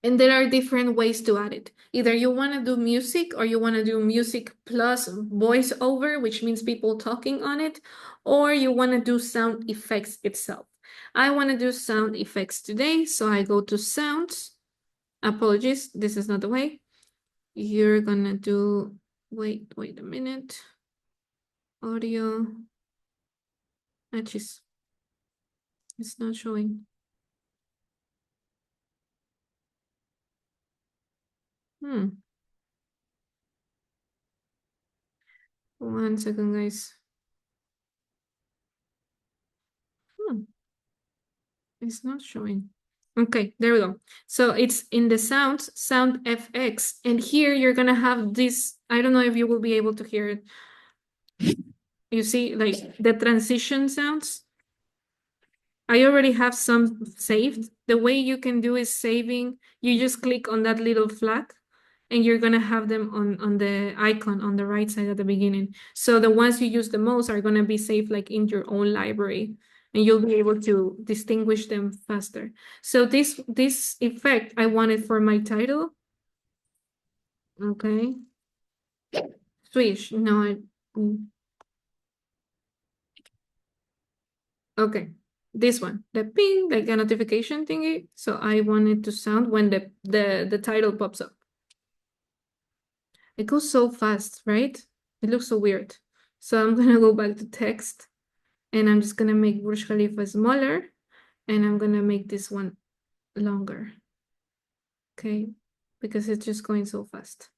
And there are different ways to add it. Either you want to do music or you want to do music plus voiceover, which means people talking on it, or you want to do sound effects itself. I want to do sound effects today, so I go to sounds. Apologies, this is not the way. You're gonna do, wait a minute. Audio. Jeez, it's not showing. One second, guys. It's not showing. Okay, there we go. So it's in the sound FX. And here you're gonna have this, I don't know if you will be able to hear it. You see, like the transition sounds. I already have some saved. The way you can do is saving. You just click on that little flag and you're gonna have them on the icon on the right side at the beginning. So the ones you use the most are gonna be saved like in your own library, and you'll be able to distinguish them faster. So this effect I wanted for my title. Okay. Switch. No, okay. This one, the ping, like a notification thingy. So I want it to sound when the title pops up. It goes so fast, right? It looks so weird. So I'm gonna go back to text, and I'm just gonna make Burj Khalifa smaller, and I'm gonna make this one longer. Okay, because it's just going so fast.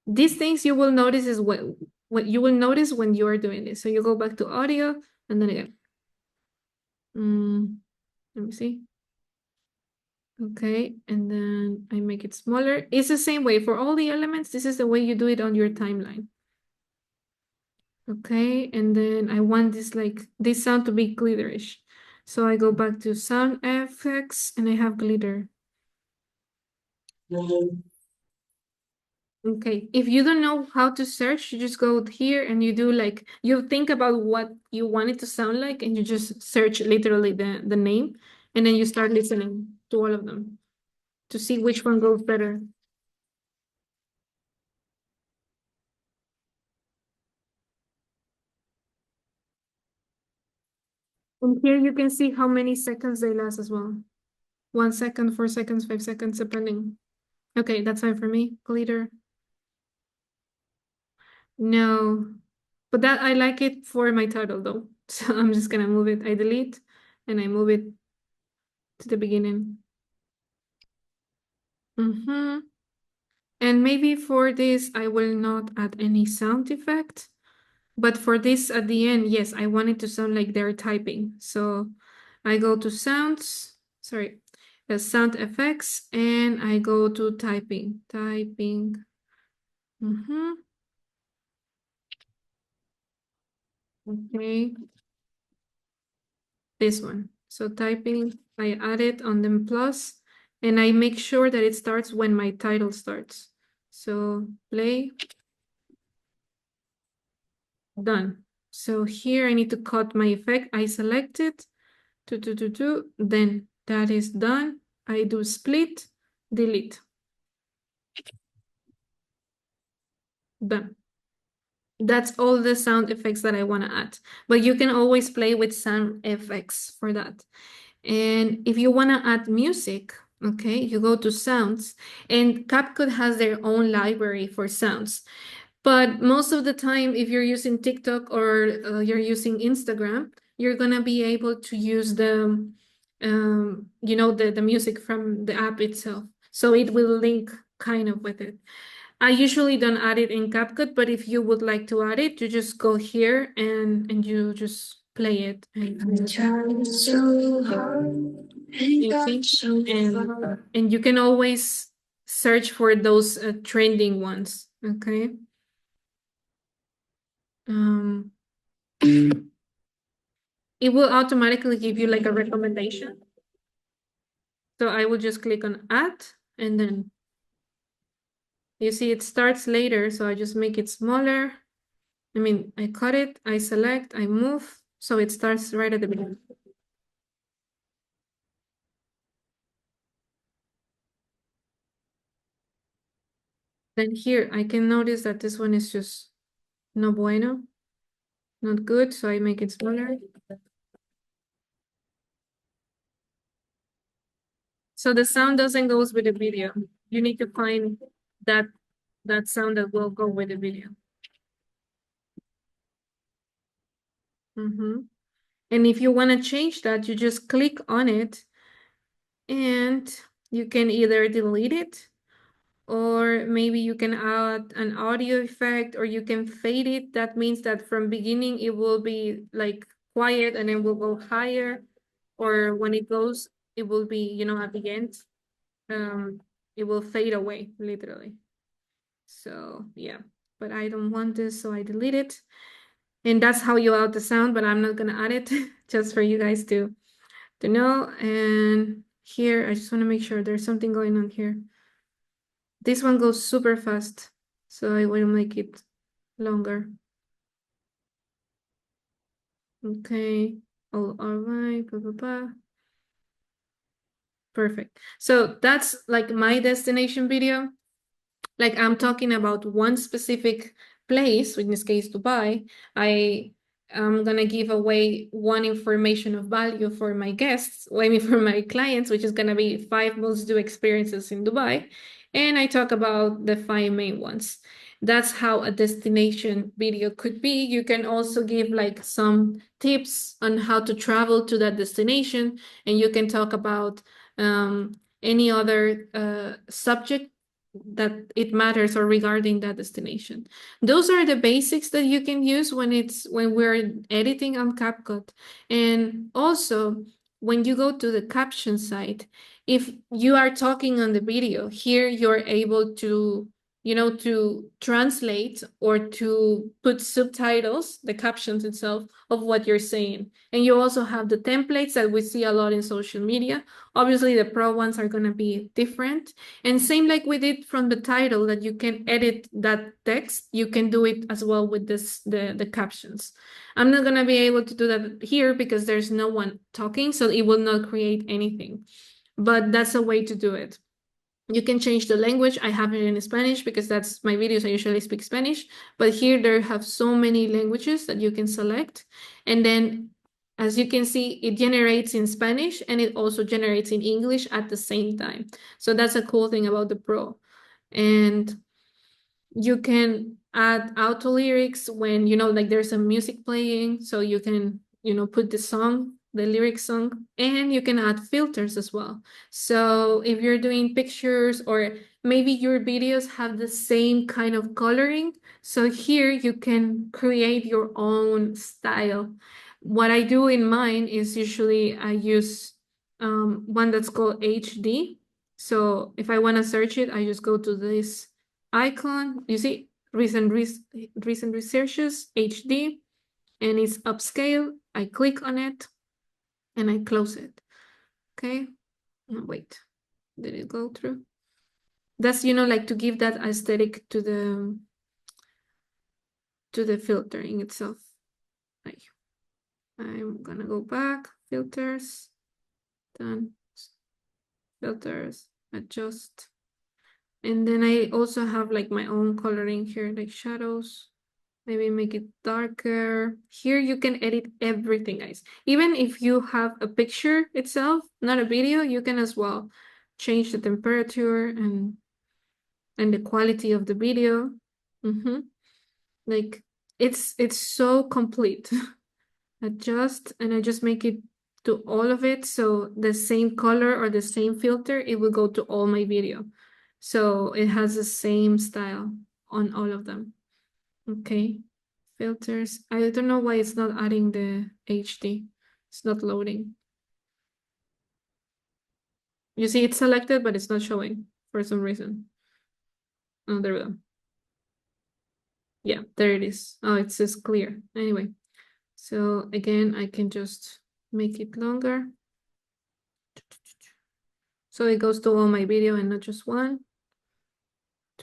These things you will notice is what you will notice when you are doing this. So you go back to audio, and then again. Let me see. Okay, and then I make it smaller. It's the same way for all the elements. This is the way you do it on your timeline. Okay, and then I want this sound to be glitterish. So I go back to sound effects and I have glitter. Okay, if you don't know how to search, you just go here and you do like you think about what you want it to sound like, and you just search literally the name, and then you start listening to all of them to see which one goes better. And here you can see how many seconds they last as well. 1 second, 4 seconds, 5 seconds, depending. Okay, that's fine for me. Glitter. No, but that I like it for my title though. So I'm just gonna move it. I delete and I move it to the beginning. Mm-hmm. And maybe for this, I will not add any sound effect. But for this at the end, yes, I want it to sound like they're typing. So I go to sounds, sorry, sound effects, and I go to typing. Typing. Mm-hmm. Okay, this one. So typing, I add it on the plus, and I make sure that it starts when my title starts. So play, done. So here I need to cut my effect. I select it, then that is done. I do split, delete, done. That's all the sound effects that I want to add. But you can always play with sound effects for that. And if you want to add music, okay, you go to sounds, and CapCut has their own library for sounds. But most of the time, if you're using TikTok or you're using Instagram, you're gonna be able to use the music from the app itself. So it will link kind of with it. I usually don't add it in CapCut, but if you would like to add it, you just go here and you just play it. And tried so hard and got so far. And you can always search for those trending ones. Okay. Um, it will automatically give you like a recommendation. So I will just click on add, and then you see it starts later. So I just make it smaller. I mean, I cut it, I select, I move. So it starts right at the beginning. Then here I can notice that this one is just no bueno, not good. So I make it smaller. So the sound doesn't goes with the video. You need to find that that sound that will go with the video. Mm-hmm. And if you want to change that, you just click on it and you can either delete it, or maybe you can add an audio effect, or you can fade it. That means that from beginning it will be like quiet and then will go higher, or when it goes, it will be, at the end, um, it will fade away literally. So yeah, but I don't want this, so I delete it. And that's how you add the sound, but I'm not gonna add it just for you guys to know. And here, I just want to make sure there's something going on here. This one goes super fast, so I will make it longer. Okay. All right. Blah, blah, blah. Perfect. So that's like my destination video. Like I'm talking about one specific place, in this case, Dubai. I'm gonna give away one information of value for my guests, I mean for my clients, which is gonna be 5 must-do experiences in Dubai. And I talk about the 5 main ones. That's how a destination video could be. You can also give like some tips on how to travel to that destination, and you can talk about any other subject that it matters or regarding that destination. Those are the basics that you can use when we're editing on CapCut. And also when you go to the caption site, if you are talking on the video, here you're able to to translate or to put subtitles, the captions itself of what you're saying. And you also have the templates that we see a lot in social media. Obviously, the pro ones are going to be different. And same like we did from the title, that you can edit that text, you can do it as well with the captions. I'm not going to be able to do that here because there's no one talking, so it will not create anything. But that's a way to do it. You can change the language. I have it in Spanish because that's my videos. I usually speak Spanish, but here there have so many languages that you can select. And then as you can see, it generates in Spanish and it also generates in English at the same time. So that's a cool thing about the Pro. And you can add auto lyrics when, like there's a music playing. So you can, put the song, the lyric song, and you can add filters as well. So if you're doing pictures or maybe your videos have the same kind of coloring, so here you can create your own style. What I do in mine is usually I use one that's called HD. So if I want to search it, I just go to this icon. You see recent researches HD, and it's upscale. I click on it and I close it. Okay. No, wait, did it go through? That's like to give that aesthetic to the filtering itself. I'm gonna go back, filters, done, filters, adjust. And then I also have like my own coloring here, like shadows. Maybe make it darker. Here you can edit everything, guys. Even if you have a picture itself, not a video, you can as well change the temperature and the quality of the video. Like it's so complete. Adjust, and I just make it to all of it. So the same color or the same filter, it will go to all my video. So it has the same style on all of them. Okay. Filters. I don't know why it's not adding the HD. It's not loading. You see it's selected, but it's not showing for some reason. Oh, there we go. Yeah, there it is. Oh, it says clear. Anyway, so again, I can just make it longer. So it goes to all my video and not just one.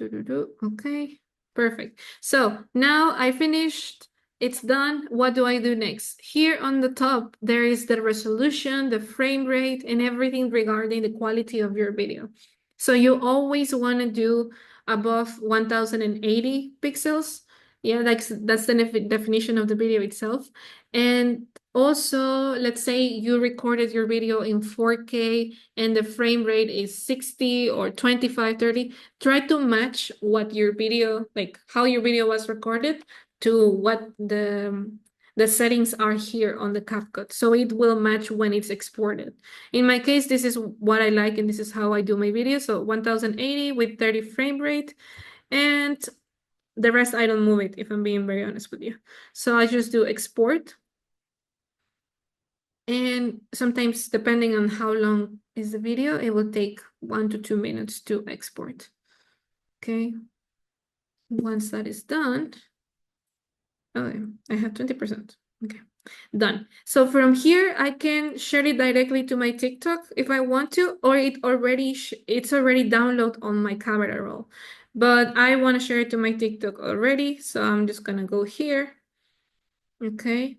Okay, perfect. So now I finished. It's done. What do I do next? Here on the top, there is the resolution, the frame rate, and everything regarding the quality of your video. So you always want to do above 1080 pixels. Yeah, that's the definition of the video itself. And also, let's say you recorded your video in 4K and the frame rate is 60 or 25, 30. Try to match what your video, like how your video was recorded, to what the settings are here on the CapCut. So it will match when it's exported. In my case, this is what I like and this is how I do my video. So 1080 with 30 frame rate, and the rest I don't move it, if I'm being very honest with you. So I just do export. And sometimes, depending on how long is the video, it will take 1 to 2 minutes to export. Okay. Once that is done, oh, I have 20%. Okay, done. So from here, I can share it directly to my TikTok if I want to, or it's already downloaded on my camera roll. But I want to share it to my TikTok already, so I'm just gonna go here. Okay.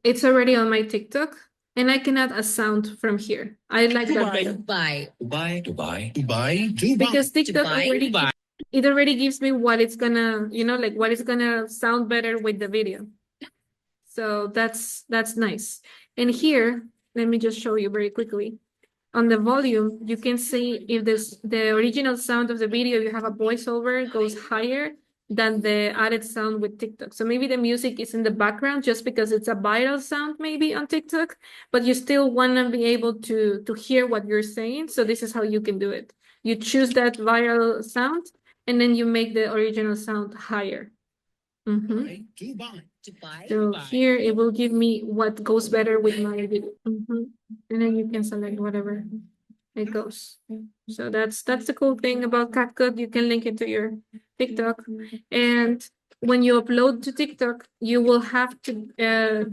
It's already on my TikTok, and I can add a sound from here. I like that better. Dubai. Because TikTok already gives me what it's gonna, like what it's gonna sound better with the video. So that's nice. And here, let me just show you very quickly. On the volume, you can see if the original sound of the video, you have a voiceover, goes higher than the added sound with TikTok. So maybe the music is in the background just because it's a viral sound maybe on TikTok, but you still want to be able to hear what you're saying. So this is how you can do it. You choose that viral sound and then you make the original sound higher. So here it will give me what goes better with my video. And then you can select whatever. it goes. So that's the cool thing about CapCut. You can link it to your TikTok, and when you upload to TikTok, you will have to like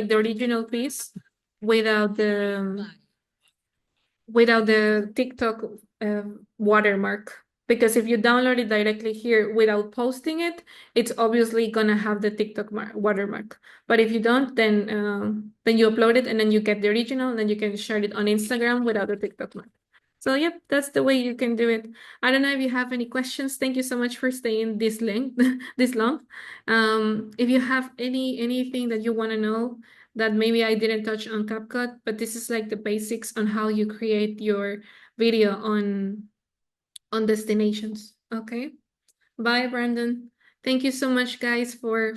the original piece without the TikTok watermark. Because if you download it directly here without posting it, it's obviously gonna have the TikTok watermark. But if you don't, then you upload it and then you get the original, and then you can share it on Instagram without the TikTok mark. So yep, that's the way you can do it. I don't know if you have any questions. Thank you so much for staying this length, this long. If you have anything that you want to know that maybe I didn't touch on CapCut, but this is like the basics on how you create your video on destinations. Okay. Bye, Brandon. Thank you so much, guys, for